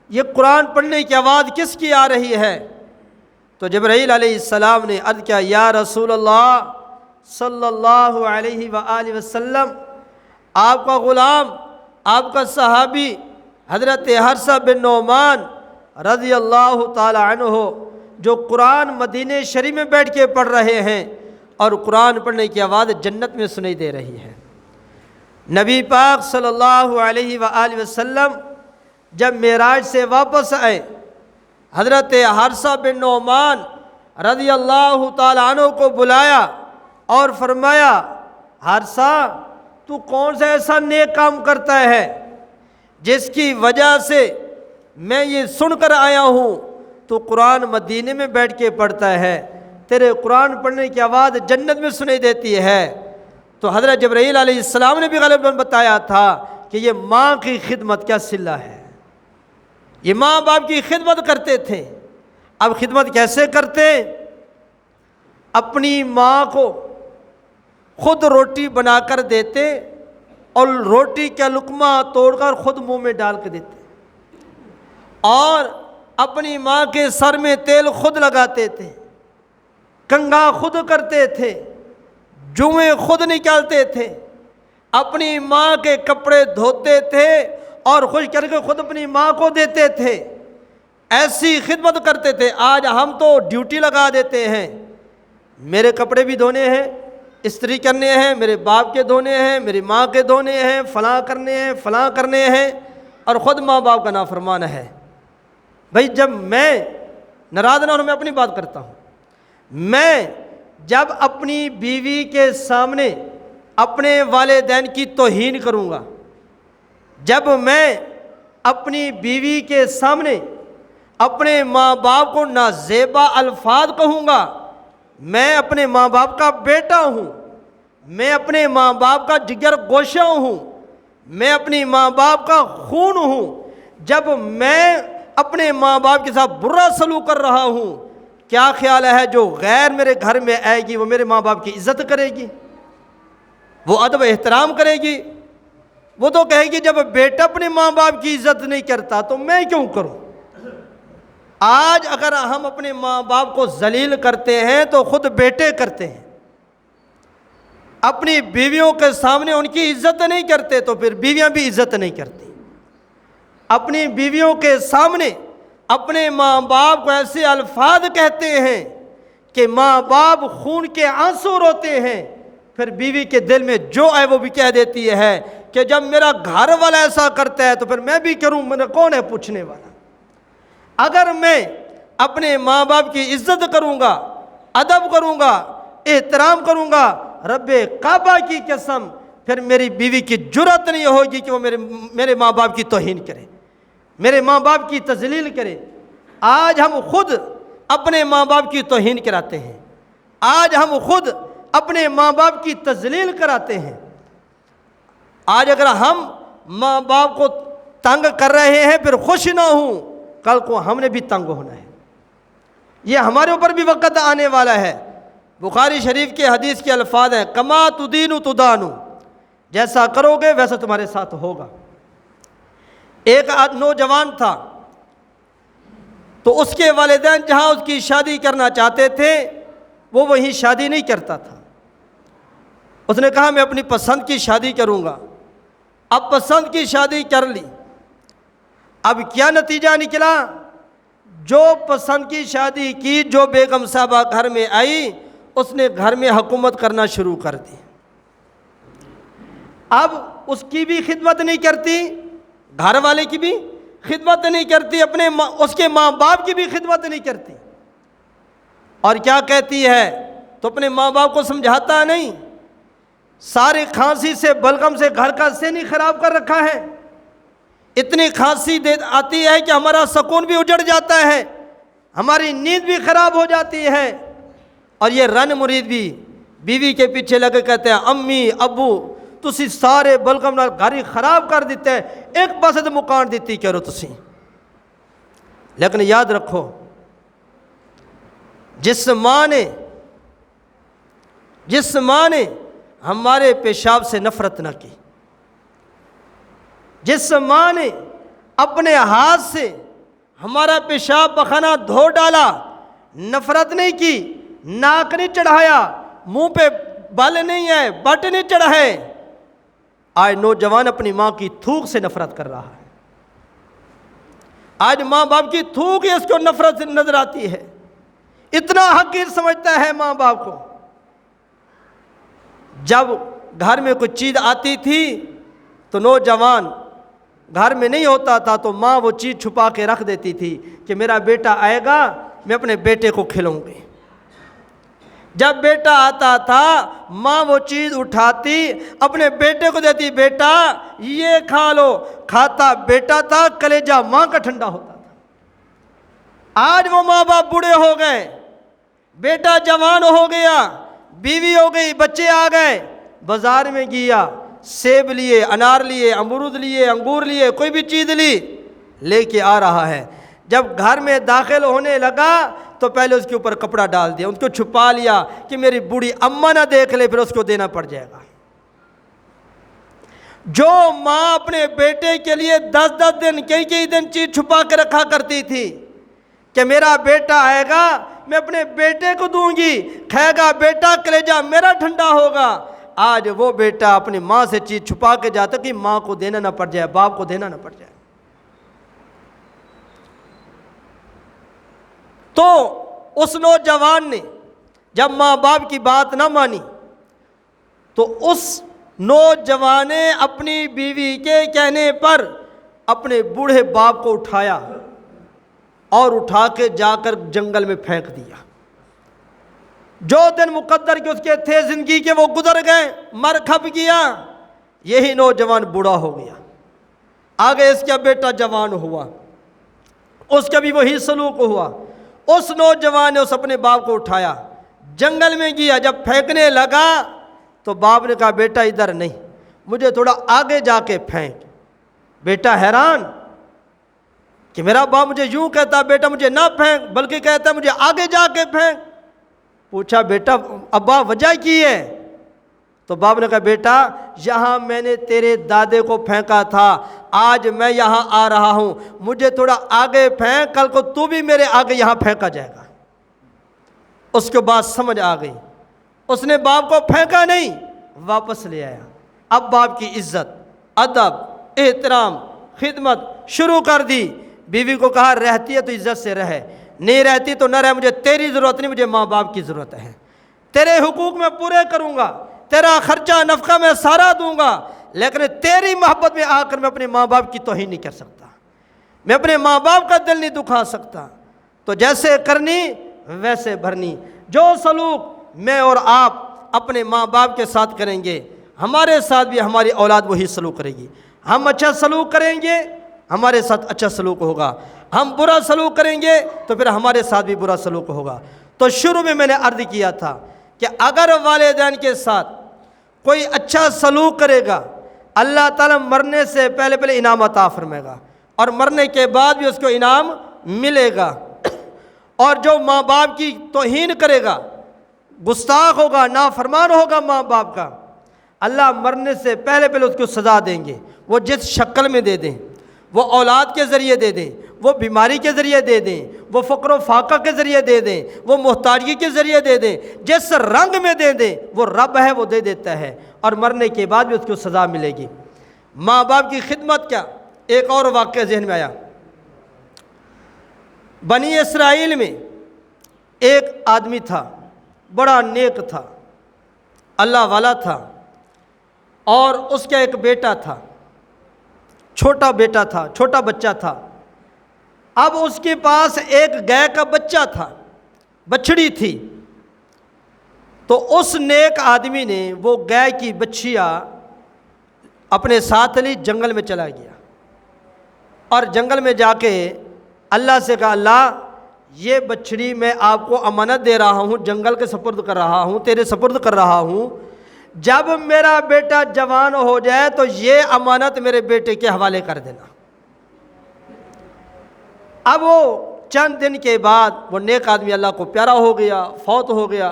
یہ قرآن پڑھنے کی آواز کس کی آ رہی ہے؟ تو جبرائیل علیہ السلام نے عرض کیا یا رسول اللہ صلی اللہ علیہ وآلہ وسلم، آپ کا غلام، آپ کا صحابی حضرت حارثہ بن نعمان رضی اللہ تعالی عنہ جو قرآن مدینہ شریف میں بیٹھ کے پڑھ رہے ہیں اور قرآن پڑھنے کی آواز جنت میں سنائی دے رہی ہے۔ نبی پاک صلی اللہ علیہ وآلہ وسلم جب معراج سے واپس آئے، حضرت حارثہ بن نعمان رضی اللہ تعالی عنہ کو بلایا اور فرمایا حارثہ تو کون سا ایسا نیک کام کرتا ہے جس کی وجہ سے میں یہ سن کر آیا ہوں تو قرآن مدینے میں بیٹھ کے پڑھتا ہے، تیرے قرآن پڑھنے کی آواز جنت میں سنائی دیتی ہے۔ تو حضرت جبرائیل علیہ السلام نے بھی غالباً بتایا تھا کہ یہ ماں کی خدمت کیا صلہ ہے، یہ ماں باپ کی خدمت کرتے تھے۔ اب خدمت کیسے کرتے؟ اپنی ماں کو خود روٹی بنا کر دیتے اور روٹی کا لقمہ توڑ کر خود منہ میں ڈال کے دیتے، اور اپنی ماں کے سر میں تیل خود لگاتے تھے، کنگھا خود کرتے تھے، جوئیں خود نکالتے تھے، اپنی ماں کے کپڑے دھوتے تھے اور خشک کر کے خود اپنی ماں کو دیتے تھے، ایسی خدمت کرتے تھے۔ آج ہم تو ڈیوٹی لگا دیتے ہیں، میرے کپڑے بھی دھونے ہیں، استری کرنے ہیں، میرے باپ کے دھونے ہیں، میری ماں کے دھونے ہیں، فلاں کرنے ہیں، فلاں کرنے ہیں، اور خود ماں باپ کا نافرمان ہے۔ بھائی جب میں ناراض نہ ہوں، میں اپنی بات کرتا ہوں، میں جب اپنی بیوی کے سامنے اپنے والدین کی توہین کروں گا، جب میں اپنی بیوی کے سامنے اپنے ماں باپ کو نازیبا الفاظ کہوں گا، میں اپنے ماں باپ کا بیٹا ہوں، میں اپنے ماں باپ کا جگر گوشہ ہوں، میں اپنی ماں باپ کا خون ہوں۔ جب میں اپنے ماں باپ کے ساتھ برا سلوک کر رہا ہوں، کیا خیال ہے جو غیر میرے گھر میں آئے گی وہ میرے ماں باپ کی عزت کرے گی، وہ ادب احترام کرے گی؟ وہ تو کہے گی جب بیٹا اپنے ماں باپ کی عزت نہیں کرتا تو میں کیوں کروں؟ آج اگر ہم اپنے ماں باپ کو ذلیل کرتے ہیں تو خود بیٹے کرتے ہیں، اپنی بیویوں کے سامنے ان کی عزت نہیں کرتے تو پھر بیویاں بھی عزت نہیں کرتی۔ اپنی بیویوں کے سامنے اپنے ماں باپ کو ایسے الفاظ کہتے ہیں کہ ماں باپ خون کے آنسو روتے ہیں، پھر بیوی کے دل میں جو ہے وہ بھی کہہ دیتی ہے کہ جب میرا گھر والا ایسا کرتا ہے تو پھر میں بھی کروں، میرا کون ہے پوچھنے والا؟ اگر میں اپنے ماں باپ کی عزت کروں گا، ادب کروں گا، احترام کروں گا، رب کعبہ کی قسم پھر میری بیوی کی جرأت نہیں ہوگی کہ وہ میرے ماں باپ کی توہین کرے، میرے ماں باپ کی تذلیل کرے۔ آج ہم خود اپنے ماں باپ کی توہین کراتے ہیں، آج ہم خود اپنے ماں باپ کی تذلیل کراتے ہیں۔ آج اگر ہم ماں باپ کو تنگ کر رہے ہیں پھر خوش نہ ہوں، کل کو ہم نے بھی تنگ ہونا ہے، یہ ہمارے اوپر بھی وقت آنے والا ہے۔ بخاری شریف کے حدیث کے الفاظ ہیں کما تدین تدان، جیسا کرو گے ویسا تمہارے ساتھ ہوگا۔ ایک نوجوان تھا تو اس کے والدین جہاں اس کی شادی کرنا چاہتے تھے وہ وہیں شادی نہیں کرتا تھا۔ اس نے کہا میں اپنی پسند کی شادی کروں گا۔ اب پسند کی شادی کر لی، اب کیا نتیجہ نکلا؟ جو پسند کی شادی کی، جو بیگم صاحبہ گھر میں آئی، اس نے گھر میں حکومت کرنا شروع کر دی۔ اب اس کی بھی خدمت نہیں کرتی، گھر والے کی بھی خدمت نہیں کرتی، اس کے ماں باپ کی بھی خدمت نہیں کرتی، اور کیا کہتی ہے تو اپنے ماں باپ کو سمجھاتا نہیں، سارے کھانسی سے بلغم سے گھر کا سین ہی خراب کر رکھا ہے، اتنی کھانسی آتی ہے کہ ہمارا سکون بھی اجڑ جاتا ہے، ہماری نیند بھی خراب ہو جاتی ہے۔ اور یہ رن مرید بھی بیوی کے پیچھے لگے کہتے ہیں امی ابو تسی سارے بلغم نال گھر ہی خراب کر دیتے ہیں، ایک پاسے تو مکان دیتی کرو تسی۔ لیکن یاد رکھو جس ماں نے ہمارے پیشاب سے نفرت نہ کی، جس ماں نے اپنے ہاتھ سے ہمارا پیشاب پخانہ دھو ڈالا، نفرت نہیں کی، ناک نہیں چڑھایا، منہ پہ بال نہیں ہے، بٹ نہیں چڑھائے، آج نوجوان اپنی ماں کی تھوک سے نفرت کر رہا ہے، آج ماں باپ کی تھوک ہی اس کو نفرت نظر آتی ہے، اتنا حقیر سمجھتا ہے ماں باپ کو۔ جب گھر میں کوئی چیز آتی تھی تو نوجوان گھر میں نہیں ہوتا تھا تو ماں وہ چیز چھپا کے رکھ دیتی تھی کہ میرا بیٹا آئے گا میں اپنے بیٹے کو کھلاؤں گی۔ جب بیٹا آتا تھا ماں وہ چیز اٹھاتی اپنے بیٹے کو دیتی، بیٹا یہ کھا لو، کھاتا بیٹا تھا، کلیجہ ماں کا ٹھنڈا ہوتا تھا۔ آج وہ ماں باپ بوڑھے ہو گئے، بیٹا جوان ہو گیا، بیوی ہو گئی، بچے آ گئے، بازار میں گیا، سیب لیے، انار لیے، امرود لیے، انگور لیے، کوئی بھی چیز لے کے آ رہا ہے۔ جب گھر میں داخل ہونے لگا تو پہلے اس کے اوپر کپڑا ڈال دیا، اس کو چھپا لیا کہ میری بوڑھی اماں نہ دیکھ لے، پھر اس کو دینا پڑ جائے گا۔ جو ماں اپنے بیٹے کے لیے 10 دن کئی دن چیز چھپا کے رکھا کرتی تھی کہ میرا بیٹا آئے گا میں اپنے بیٹے کو دوں گی، کھائے گا بیٹا، کلیجہ میرا ٹھنڈا ہوگا، آج وہ بیٹا اپنی ماں سے چیز چھپا کے جاتا کہ ماں کو دینا نہ پڑ جائے، باپ کو دینا نہ پڑ جائے۔ تو اس نوجوان نے جب ماں باپ کی بات نہ مانی تو اس نوجوان نے اپنی بیوی کے کہنے پر اپنے بوڑھے باپ کو اٹھایا اور اٹھا کے جا کر جنگل میں پھینک دیا۔ جو دن مقدر کے اس کے تھے زندگی کے وہ گزر گئے، مر کھپ گیا، یہی نوجوان بوڑھا ہو گیا۔ آگے اس کا بیٹا جوان ہوا، اس کا بھی وہی سلوک ہوا۔ اس نوجوان نے اس اپنے باپ کو اٹھایا، جنگل میں گیا، جب پھینکنے لگا تو باپ نے کہا بیٹا ادھر نہیں، مجھے تھوڑا آگے جا کے پھینک۔ بیٹا حیران کہ میرا باپ مجھے یوں کہتا بیٹا مجھے نہ پھینک، بلکہ کہتا مجھے آگے جا کے پھینک۔ پوچھا بیٹا ابا وجہ کی ہے؟ تو باپ نے کہا بیٹا یہاں میں نے تیرے دادے کو پھینکا تھا، آج میں یہاں آ رہا ہوں، مجھے تھوڑا آگے پھینک، کل کو تو بھی میرے آگے یہاں پھینکا جائے گا۔ اس کے بعد سمجھ آ گئی، اس نے باپ کو پھینکا نہیں، واپس لے آیا۔ اب باپ کی عزت، ادب، احترام، خدمت شروع کر دی۔ بیوی کو کہا رہتی ہے تو عزت سے رہے، نہیں رہتی تو نہ رہے، مجھے تیری ضرورت نہیں، مجھے ماں باپ کی ضرورت ہے، تیرے حقوق میں پورے کروں گا، تیرا خرچہ نفقہ میں سارا دوں گا، لیکن تیری محبت میں آ کر میں اپنے ماں باپ کی توہین نہیں کر سکتا، میں اپنے ماں باپ کا دل نہیں دکھا سکتا۔ تو جیسے کرنی ویسے بھرنی، جو سلوک میں اور آپ اپنے ماں باپ کے ساتھ کریں گے، ہمارے ساتھ بھی ہماری اولاد وہی سلوک کرے گی۔ ہم اچھا سلوک کریں گے ہمارے ساتھ اچھا سلوک ہوگا، ہم برا سلوک کریں گے تو پھر ہمارے ساتھ بھی برا سلوک ہوگا۔ تو شروع میں نے عرض کیا تھا کہ اگر والدین کے ساتھ کوئی اچھا سلوک کرے گا، اللہ تعالیٰ مرنے سے پہلے انعام عطا فرمائے گا، اور مرنے کے بعد بھی اس کو انعام ملے گا۔ اور جو ماں باپ کی توہین کرے گا، گستاخ ہوگا، نافرمان ہوگا ماں باپ کا، اللہ مرنے سے پہلے اس کو سزا دیں گے، وہ جس شکل میں دے دیں، وہ اولاد کے ذریعے دے دیں، وہ بیماری کے ذریعے دے دیں، وہ فقر و فاقہ کے ذریعے دے دیں، وہ محتاجگی کے ذریعے دے دیں، جس رنگ میں دے دیں، وہ رب ہے وہ دے دیتا ہے، اور مرنے کے بعد بھی اس کو سزا ملے گی۔ ماں باپ کی خدمت کیا، ایک اور واقعہ ذہن میں آیا۔ بنی اسرائیل میں ایک آدمی تھا، بڑا نیک تھا، اللہ والا تھا، اور اس کا ایک بیٹا تھا، چھوٹا بیٹا تھا، چھوٹا بچہ تھا۔ اب اس کے پاس ایک گائے کا بچہ تھا، بچڑی تھی۔ تو اس نیک آدمی نے وہ گائے کی بچھیا اپنے ساتھ لی، جنگل میں چلا گیا، اور جنگل میں جا کے اللہ سے کہا اللہ یہ بچڑی میں آپ کو امانت دے رہا ہوں، جنگل کے سپرد کر رہا ہوں، تیرے سپرد کر رہا ہوں، جب میرا بیٹا جوان ہو جائے تو یہ امانت میرے بیٹے کے حوالے کر دینا۔ اب وہ چند دن کے بعد وہ نیک آدمی اللہ کو پیارا ہو گیا، فوت ہو گیا۔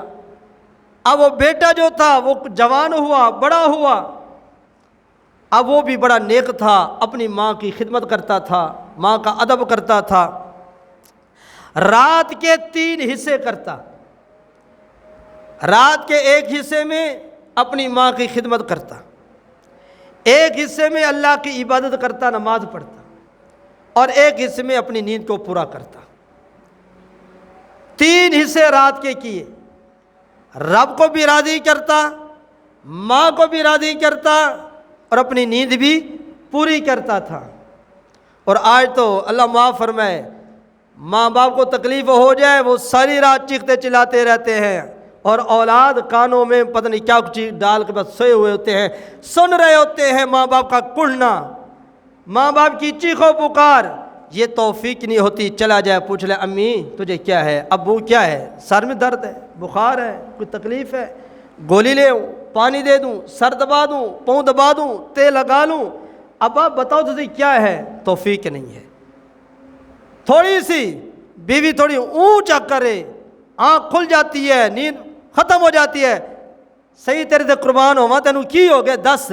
اب وہ بیٹا جو تھا وہ جوان ہوا، بڑا ہوا، اب وہ بھی بڑا نیک تھا، اپنی ماں کی خدمت کرتا تھا، ماں کا ادب کرتا تھا، رات کے 3 حصے کرتا، رات کے ایک حصے میں اپنی ماں کی خدمت کرتا، ایک حصے میں اللہ کی عبادت کرتا، نماز پڑھتا، اور ایک حصے میں اپنی نیند کو پورا کرتا۔ 3 حصے رات کے کیے، رب کو بھی راضی کرتا، ماں کو بھی راضی کرتا، اور اپنی نیند بھی پوری کرتا تھا۔ اور آج تو اللہ معاف فرمائے، ماں باپ کو تکلیف ہو جائے وہ ساری رات چیختے چلاتے رہتے ہیں، اور اولاد کانوں میں پتہ نہیں کیا چیز ڈال کے بس سوئے ہوئے ہوتے ہیں، سن رہے ہوتے ہیں ماں باپ کا کڑنا، ماں باپ کی چیخ و پکار۔ یہ توفیق نہیں ہوتی چلا جائے پوچھ لے امی تجھے کیا ہے، ابو کیا ہے، سر میں درد ہے، بخار ہے، کوئی تکلیف ہے، گولی لے آؤں، پانی دے دوں، سر دبا دوں، پاؤں دبا دوں، تیل لگا لوں، ابا بتاؤ تجھے کیا ہے، توفیق نہیں ہے۔ تھوڑی سی بیوی تھوڑی اونچا کرے، آنکھ کھل جاتی ہے، نیند ختم ہو جاتی ہے، صحیح تیرے سے قربان ہوا تینوں کی ہو گئے 10،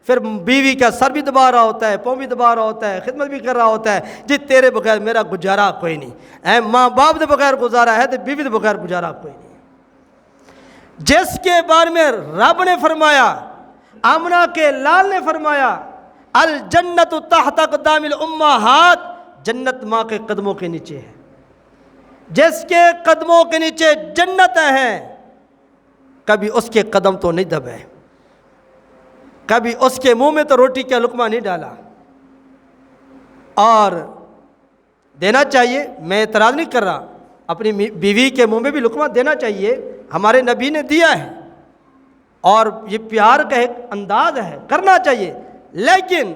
پھر بیوی کا سر بھی دبا رہا ہوتا ہے، پاؤں بھی دبا رہا ہوتا ہے، خدمت بھی کر رہا ہوتا ہے، جی تیرے بغیر میرا گزارا کوئی نہیں، اے ماں باپ دے بغیر گزارا ہے تو بیوی دے بغیر گزارا کوئی نہیں۔ جس کے بارے میں رب نے فرمایا، آمنہ کے لال نے فرمایا، الجنت تحت اقدام الامہات، جنت ماں کے قدموں کے نیچے ہے، جس کے قدموں کے نیچے جنت ہے، کبھی اس کے قدم تو نہیں دبے، کبھی اس کے منہ میں تو روٹی کا لقمہ نہیں ڈالا۔ اور دینا چاہیے، میں اعتراض نہیں کر رہا، اپنی بیوی کے منہ میں بھی لقمہ دینا چاہیے، ہمارے نبی نے دیا ہے، اور یہ پیار کا ایک انداز ہے، کرنا چاہیے، لیکن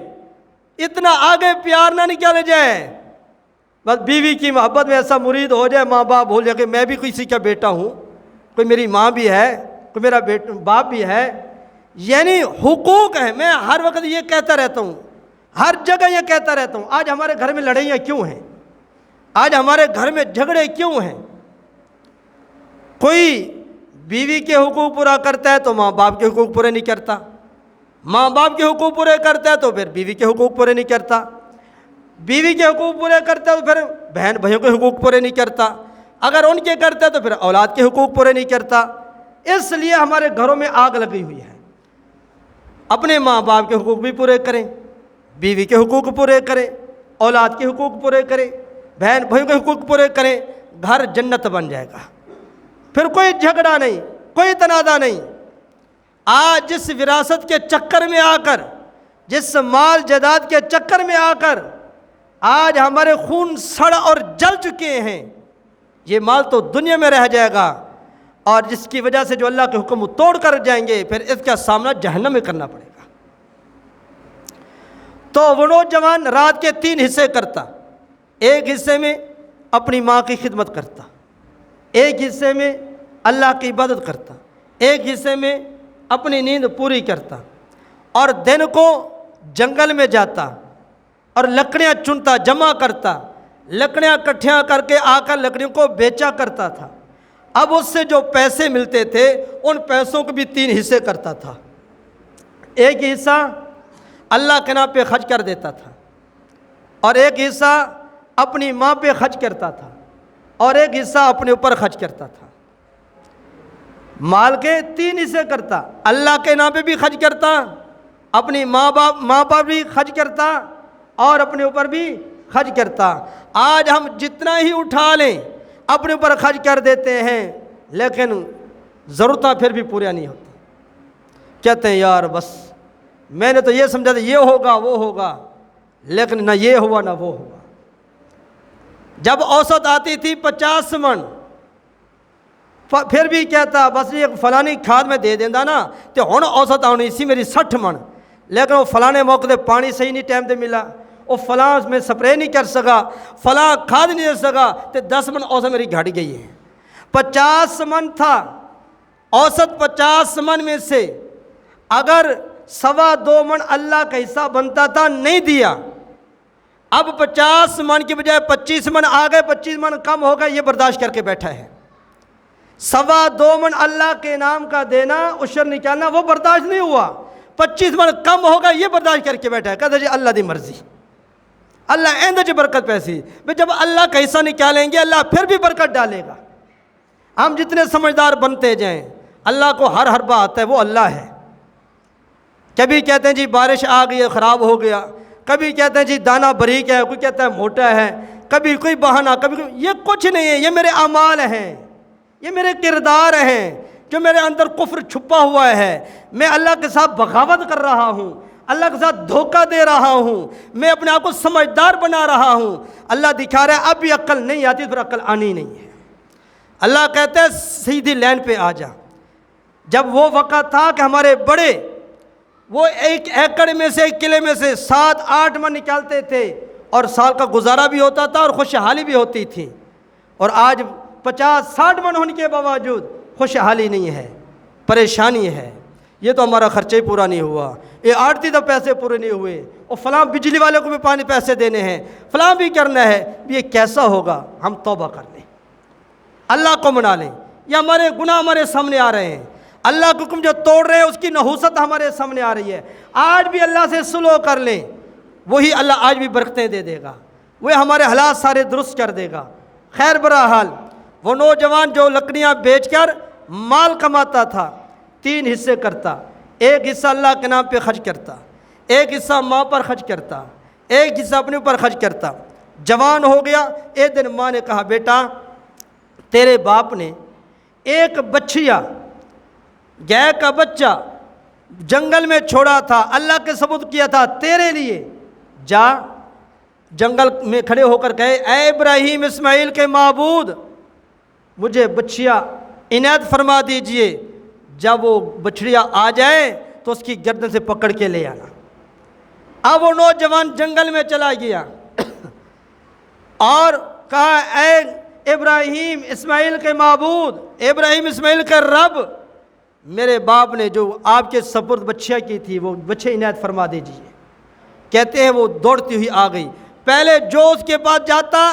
اتنا آگے پیار نہ نکالے جائے، بس بیوی کی محبت میں ایسا مرید ہو جائے ماں باپ بھول جائے کہ میں بھی کسی کا بیٹا ہوں، کوئی میری ماں بھی ہے، کوئی میرا باپ بھی ہے، یعنی حقوق ہیں۔ میں ہر وقت یہ کہتا رہتا ہوں، ہر جگہ یہ کہتا رہتا ہوں، آج ہمارے گھر میں لڑائیاں کیوں ہیں؟ آج ہمارے گھر میں جھگڑے کیوں ہیں؟ کوئی بیوی کے حقوق پورا کرتا ہے تو ماں باپ کے حقوق پورے نہیں کرتا، ماں باپ کے حقوق پورے کرتا ہے تو پھر بیوی کے حقوق پورے نہیں کرتا، بیوی کے حقوق پورے کرتا ہے تو پھر بہن بھائیوں کے حقوق پورے نہیں کرتا، اگر ان کے کرتا ہے تو پھر اولاد کے حقوق پورے نہیں کرتا۔ اس لیے ہمارے گھروں میں آگ لگی ہوئی ہے۔ اپنے ماں باپ کے حقوق بھی پورے کریں، بیوی کے حقوق پورے کریں، اولاد کے حقوق پورے کریں، بہن بھائیوں کے حقوق پورے کریں، گھر جنت بن جائے گا، پھر کوئی جھگڑا نہیں، کوئی تنازع نہیں۔ آج جس وراثت کے چکر میں آ کر، جس مال جائیداد کے چکر میں آ کر آج ہمارے خون سڑ اور جل چکے ہیں، یہ مال تو دنیا میں رہ جائے گا، اور جس کی وجہ سے جو اللہ کے حکم توڑ کر جائیں گے پھر اس کا سامنا جہنم میں کرنا پڑے گا۔ تو وہ نوجوان رات کے 3 حصے کرتا، ایک حصے میں اپنی ماں کی خدمت کرتا، ایک حصے میں اللہ کی عبادت کرتا، ایک حصے میں اپنی نیند پوری کرتا، اور دن کو جنگل میں جاتا اور لکڑیاں چنتا، جمع کرتا، لکڑیاں اکٹھیاں کر کے آ کر لکڑیوں کو بیچا کرتا تھا۔ اب اس سے جو پیسے ملتے تھے ان پیسوں کو بھی 3 حصے کرتا تھا، ایک حصہ اللہ کے نام پہ خرچ کر دیتا تھا، اور ایک حصہ اپنی ماں پہ خرچ کرتا تھا، اور ایک حصہ اپنے اوپر خرچ کرتا تھا۔ مال کے 3 حصے کرتا، اللہ کے نام پہ بھی خرچ کرتا، اپنی ماں باپ بھی خرچ کرتا، اور اپنے اوپر بھی خرچ کرتا۔ آج ہم جتنا ہی اٹھا لیں اپنے اوپر خرچ کر دیتے ہیں، لیکن ضرورتیں پھر بھی پورا نہیں ہوتی۔ کہتے ہیں یار بس میں نے تو یہ سمجھا تھا یہ ہوگا وہ ہوگا، لیکن نہ یہ ہوا نہ وہ ہوا۔ جب اوسط آتی تھی 50 من، پھر بھی کہتا بس یہ فلانی کھاد میں دے دینا نا تو ہن اوسط آنی سی میری 60 من، لیکن وہ فلانے موقع تے پانی صحیح نہیں ٹائم تے ملا، وہ فلاں میں سپرے نہیں کر سکا، فلاں کھاد نہیں دے سکا، تو 10 من اوسط میری گھٹ گئی ہے۔ 50 من تھا، اوسط 50 من میں سے اگر 2.25 من اللہ کا حصہ بنتا تھا، نہیں دیا، اب 50 من کی بجائے 25 من آ گئے، 25 من کم ہو گئے، یہ برداشت کر کے بیٹھا ہے۔ 2.25 من اللہ کے نام کا دینا، عشر نکالنا، وہ برداشت نہیں ہوا، 25 من کم ہوگا یہ برداشت کر کے بیٹھا ہے۔ کہتا جی اللہ دی مرضی، اللہ ایندے جی برکت پیسی، جب اللہ کا حصہ نکالیں گے اللہ پھر بھی برکت ڈالے گا۔ ہم جتنے سمجھدار بنتے جائیں، اللہ کو ہر حربہ آتا ہے، وہ اللہ ہے۔ کبھی کہتے ہیں جی بارش آ گئی خراب ہو گیا، کبھی کہتے ہیں جی دانہ باریک ہے، کوئی کہتا ہے موٹا ہے، کبھی کوئی بہانہ، یہ کچھ نہیں ہے، یہ میرے اعمال ہیں، یہ میرے کردار ہیں، جو میرے اندر کفر چھپا ہوا ہے، میں اللہ کے ساتھ بغاوت کر رہا ہوں، اللہ کے ساتھ دھوکہ دے رہا ہوں، میں اپنے آپ کو سمجھدار بنا رہا ہوں۔ اللہ دکھا رہا ہے اب بھی عقل نہیں آتی، پھر عقل آنی نہیں ہے۔ اللہ کہتا ہے سیدھی لائن پہ آ جا۔ جب وہ وقت تھا کہ ہمارے بڑے وہ 1 ایکڑ میں سے، 1 قلعے میں سے 7-8 من نکالتے تھے، اور سال کا گزارا بھی ہوتا تھا اور خوشحالی بھی ہوتی تھی، اور آج 50-60 من ہونے کے باوجود خوشحالی نہیں ہے، پریشانی ہے۔ یہ تو ہمارا خرچہ ہی پورا نہیں ہوا، یہ آڑتی تو پیسے پورے نہیں ہوئے، اور فلاں بجلی والے کو بھی پانی پیسے دینے ہیں، فلاں بھی کرنا ہے، یہ کیسا ہوگا؟ ہم توبہ کر لیں، اللہ کو منا لیں۔ یہ ہمارے گناہ ہمارے سامنے آ رہے ہیں، اللہ کے حکم جو توڑ رہے ہیں اس کی نحوست ہمارے سامنے آ رہی ہے۔ آج بھی اللہ سے صلح کر لیں، وہی اللہ آج بھی برکتیں دے دے گا، وہ ہمارے حالات سارے درست کر دے گا۔ خیر برا حال وہ نوجوان جو لکڑیاں بیچ کر مال کماتا تھا، 3 حصے کرتا، ایک حصہ اللہ کے نام پہ خرچ کرتا، ایک حصہ ماں پر خرچ کرتا، ایک حصہ اپنے اوپر خرچ کرتا۔ جوان ہو گیا، ایک دن ماں نے کہا بیٹا تیرے باپ نے ایک بچھیا گائے کا بچہ جنگل میں چھوڑا تھا، اللہ کے سبوت کیا تھا تیرے لیے، جا جنگل میں کھڑے ہو کر کہے اے ابراہیم اسماعیل کے معبود مجھے بچھیا عنایت فرما دیجئے، جب وہ بچڑیا آ جائے تو اس کی گردن سے پکڑ کے لے آنا۔ اب وہ نوجوان جنگل میں چلا گیا اور کہا اے ابراہیم اسماعیل کے معبود، ابراہیم اسماعیل کا رب، میرے باپ نے جو آپ کے سپرد بچیاں کی تھی وہ بچے عنایت فرما دیجیے۔ کہتے ہیں وہ دوڑتی ہوئی آ گئی، پہلے جو اس کے پاس جاتا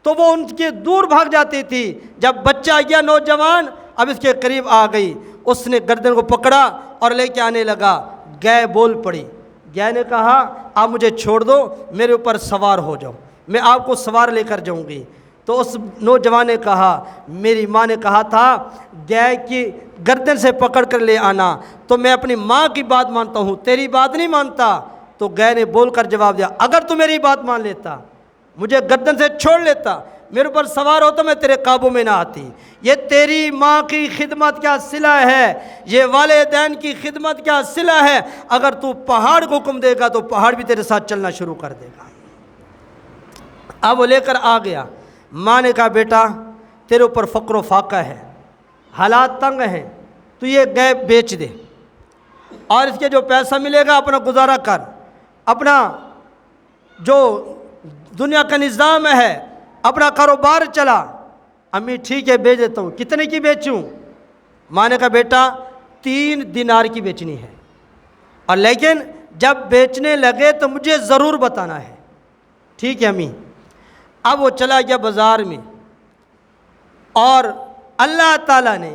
تو وہ ان کے دور بھاگ جاتی تھی، جب بچہ گیا نوجوان اب اس کے قریب آ گئی، اس نے گردن کو پکڑا اور لے کے آنے لگا۔ گائے بول پڑی، گائے نے کہا آپ مجھے چھوڑ دو، میرے اوپر سوار ہو جاؤ، میں آپ کو سوار لے کر جاؤں گی۔ تو اس نوجوان نے کہا میری ماں نے کہا تھا گائے کی گردن سے پکڑ کر لے آنا، تو میں اپنی ماں کی بات مانتا ہوں، تیری بات نہیں مانتا۔ تو گائے نے بول کر جواب دیا اگر تو میری بات مان لیتا، مجھے گردن سے چھوڑ لیتا، میرے اوپر سوار ہوتا، میں تیرے قابو میں نہ آتی۔ یہ تیری ماں کی خدمت کیا صلہ ہے، یہ والدین کی خدمت کیا صلہ ہے، اگر تو پہاڑ کو حکم دے گا تو پہاڑ بھی تیرے ساتھ چلنا شروع کر دے گا۔ اب وہ لے کر آ گیا، ماں نے کہا بیٹا تیرے اوپر فقر و فاقہ ہے، حالات تنگ ہیں، تو یہ گائے بیچ دے اور اس کے جو پیسہ ملے گا اپنا گزارا کر، اپنا جو دنیا کا نظام ہے اپنا کاروبار چلا۔ امی ٹھیک ہے بیچ دیتا ہوں، کتنے کی بیچوں؟ ماں نے کہا بیٹا 3 دینار کی بیچنی ہے، اور لیکن جب بیچنے لگے تو مجھے ضرور بتانا ہے۔ ٹھیک ہے امی۔ اب وہ چلا گیا بازار میں، اور اللہ تعالیٰ نے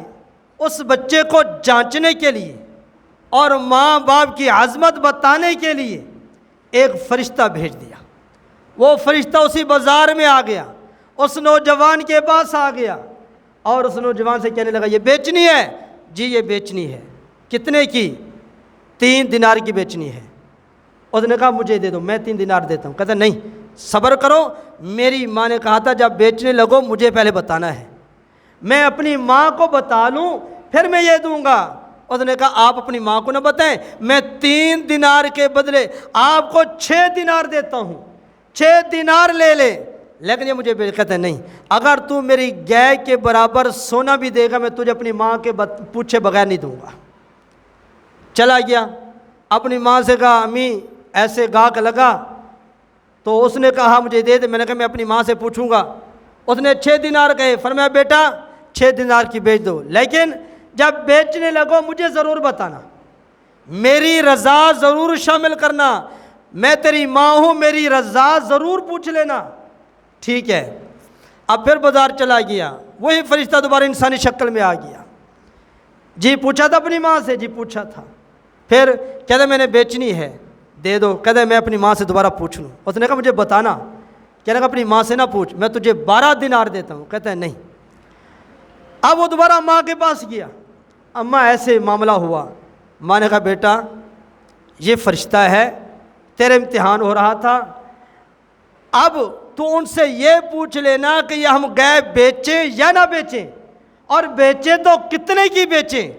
اس بچے کو جانچنے کے لیے اور ماں باپ کی عظمت بتانے کے لیے ایک فرشتہ بھیج دیا۔ وہ فرشتہ اسی بازار میں آ گیا، اس نوجوان کے پاس آ گیا اور اس نوجوان سے کہنے لگا یہ بیچنی ہے؟ جی یہ بیچنی ہے۔ کتنے کی؟ 3 دینار کی بیچنی ہے۔ اس نے کہا مجھے دے دو، میں 3 دینار دیتا ہوں۔ کہتا نہیں صبر کرو، میری ماں نے کہا تھا جب بیچنے لگو مجھے پہلے بتانا ہے، میں اپنی ماں کو بتا لوں پھر میں یہ دوں گا۔ اس نے کہا آپ اپنی ماں کو نہ بتائیں، میں 3 دینار کے بدلے آپ کو 6 دینار دیتا ہوں، 6 دینار لے لے، لیکن یہ مجھے کہتے ہیں نہیں، اگر تو میری گائے کے برابر سونا بھی دے گا میں تجھے اپنی ماں کے پوچھے بغیر نہیں دوں گا۔ چلا گیا، اپنی ماں سے کہا امی ایسے گاہک لگا، تو اس نے کہا مجھے دے دے، میں نے کہا میں اپنی ماں سے پوچھوں گا۔ اس نے 6 دینار کہے، فرمایا بیٹا 6 دینار کی بیچ دو، لیکن جب بیچنے لگو مجھے ضرور بتانا، میری رضا ضرور شامل کرنا، میں تیری ماں ہوں، میری رضا ضرور پوچھ لینا۔ ٹھیک ہے۔ اب پھر بازار چلا گیا، وہی فرشتہ دوبارہ انسانی شکل میں آ گیا۔ جی پوچھا تھا اپنی ماں سے؟ جی پوچھا تھا۔ پھر کہتا میں نے بیچنی ہے، دے دو۔ کہتا میں اپنی ماں سے دوبارہ پوچھ لوں۔ اس نے کہا مجھے بتانا۔ کہنے لگا اپنی ماں سے نہ پوچھ، میں تجھے 12 دینار دیتا ہوں۔ کہتا ہے نہیں۔ اب وہ دوبارہ ماں کے پاس گیا، اماں ایسے معاملہ ہوا۔ ماں نے کہا بیٹا یہ فرشتہ ہے، تیرے امتحان ہو رہا تھا، اب تو ان سے یہ پوچھ لینا کہ یہ ہم گائے بیچیں یا نہ بیچیں، اور بیچیں تو کتنے کی بیچیں۔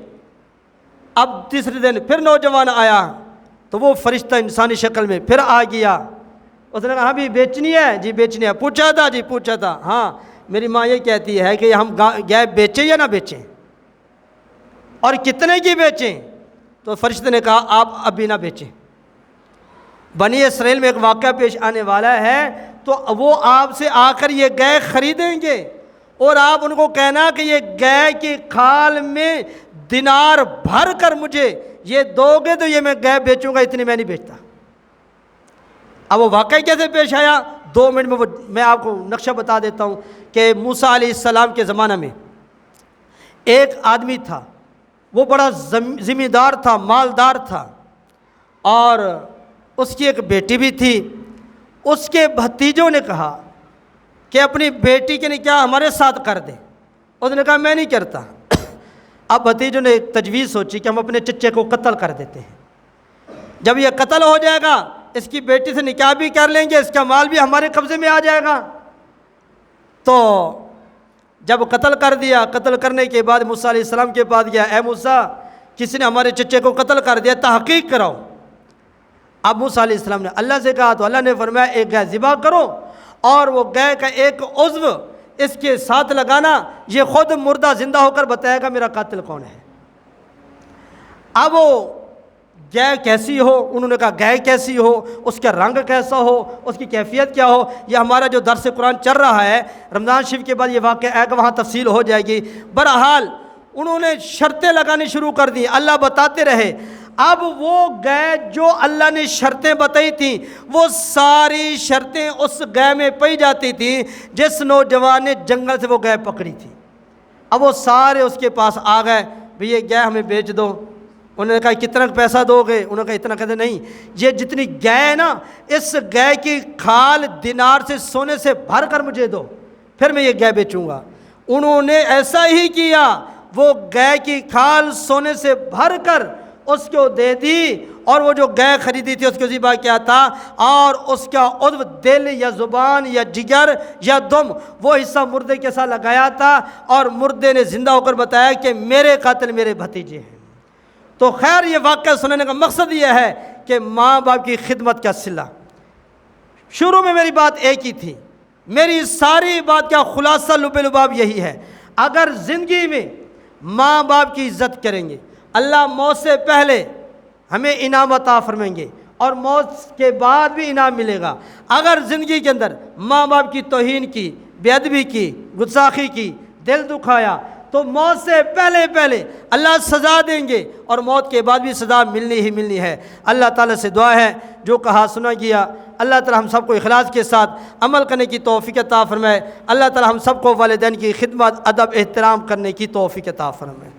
اب تیسرے دن پھر نوجوان آیا تو وہ فرشتہ انسانی شکل میں پھر آ گیا۔ اس نے کہا ہاں بھی بیچنی ہے؟ جی بیچنی ہے۔ پوچھا تھا؟ جی پوچھا تھا۔ ہاں میری ماں یہ کہتی ہے کہ ہم گائے بیچیں یا نہ بیچیں، اور کتنے کی بیچیں؟ تو فرشتے نے کہا آپ ابھی نہ بیچیں، بنی اسرائیل میں ایک واقعہ پیش آنے والا ہے، تو وہ آپ سے آ کر یہ گائے خریدیں گے، اور آپ ان کو کہنا کہ یہ گائے کی کھال میں دینار بھر کر مجھے یہ دو گے تو یہ میں گائے بیچوں گا، اتنی میں نہیں بیچتا۔ اب وہ واقعہ کیسے پیش آیا 2 منٹ میں میں آپ کو نقشہ بتا دیتا ہوں کہ موسیٰ علیہ السلام کے زمانہ میں ایک آدمی تھا، وہ بڑا ذمہ تھا، مالدار تھا، اور اس کی ایک بیٹی بھی تھی۔ اس کے بھتیجوں نے کہا کہ اپنی بیٹی کے نکاح ہمارے ساتھ کر دیں۔ اس نے کہا میں نہیں کرتا۔ اب بھتیجوں نے ایک تجویز سوچی کہ ہم اپنے چچے کو قتل کر دیتے ہیں، جب یہ قتل ہو جائے گا اس کی بیٹی سے نکاح بھی کر لیں گے، اس کا مال بھی ہمارے قبضے میں آ جائے گا۔ تو جب قتل کر دیا، قتل کرنے کے بعد موسیٰ علیہ السلام کے پاس گیا، اے موسیٰ کسی نے ہمارے چچے کو قتل کر دیا، تحقیق کراؤ۔ اب موسیٰ علیہ السلام نے اللہ سے کہا تو اللہ نے فرمایا ایک گائے ذبح کرو، اور وہ گائے کا ایک عضو اس کے ساتھ لگانا، یہ خود مردہ زندہ ہو کر بتائے گا میرا قاتل کون ہے۔ اب وہ گائے کیسی ہو؟ انہوں نے کہا گائے کیسی ہو، اس کا رنگ کیسا ہو، اس کی کیفیت کیا ہو؟ یہ ہمارا جو درس قرآن چل رہا ہے رمضان شریف کے بعد یہ واقعہ آئے گا، وہاں تفصیل ہو جائے گی۔ بہرحال انہوں نے شرطیں لگانی شروع کر دی، اللہ بتاتے رہے۔ اب وہ گائے جو اللہ نے شرطیں بتائی تھیں وہ ساری شرطیں اس گائے میں پائی جاتی تھیں جس نوجوان نے جنگل سے وہ گائے پکڑی تھی۔ اب وہ سارے اس کے پاس آ گئے، بھئی یہ گائے ہمیں بیچ دو۔ انہوں نے کہا کتنا پیسہ دو گے؟ انہوں نے کہا اتنا، کہتے نہیں یہ جتنی گائے ہے نا اس گائے کی کھال دینار سے سونے سے بھر کر مجھے دو، پھر میں یہ گائے بیچوں گا۔ انہوں نے ایسا ہی کیا، وہ گائے کی کھال سونے سے بھر کر اس کو دے دی، اور وہ جو گائے خریدی تھی اس کو ذبح کیا تھا، اور اس کا عضو دل یا زبان یا جگر یا دم وہ حصہ مردے کے ساتھ لگایا تھا، اور مردے نے زندہ ہو کر بتایا کہ میرے قاتل میرے بھتیجے ہیں۔ تو خیر یہ واقعہ سنانے کا مقصد یہ ہے کہ ماں باپ کی خدمت کا صلہ۔ شروع میں میری بات ایک ہی تھی، میری ساری بات کا خلاصہ لب لباب یہی ہے، اگر زندگی میں ماں باپ کی عزت کریں گے اللہ موت سے پہلے ہمیں انعام عطا فرمائیں گے، اور موت کے بعد بھی انعام ملے گا۔ اگر زندگی کے اندر ماں باپ کی توہین کی، بے ادبی کی، گستاخی کی، دل دکھایا، تو موت سے پہلے اللہ سزا دیں گے، اور موت کے بعد بھی سزا ملنی ہی ملنی ہے۔ اللہ تعالیٰ سے دعا ہے جو کہا سنا گیا اللہ تعالیٰ ہم سب کو اخلاص کے ساتھ عمل کرنے کی توفیق عطا فرمائے۔ اللہ تعالیٰ ہم سب کو والدین کی خدمت، ادب، احترام کرنے کی توفیق عطا فرمائے۔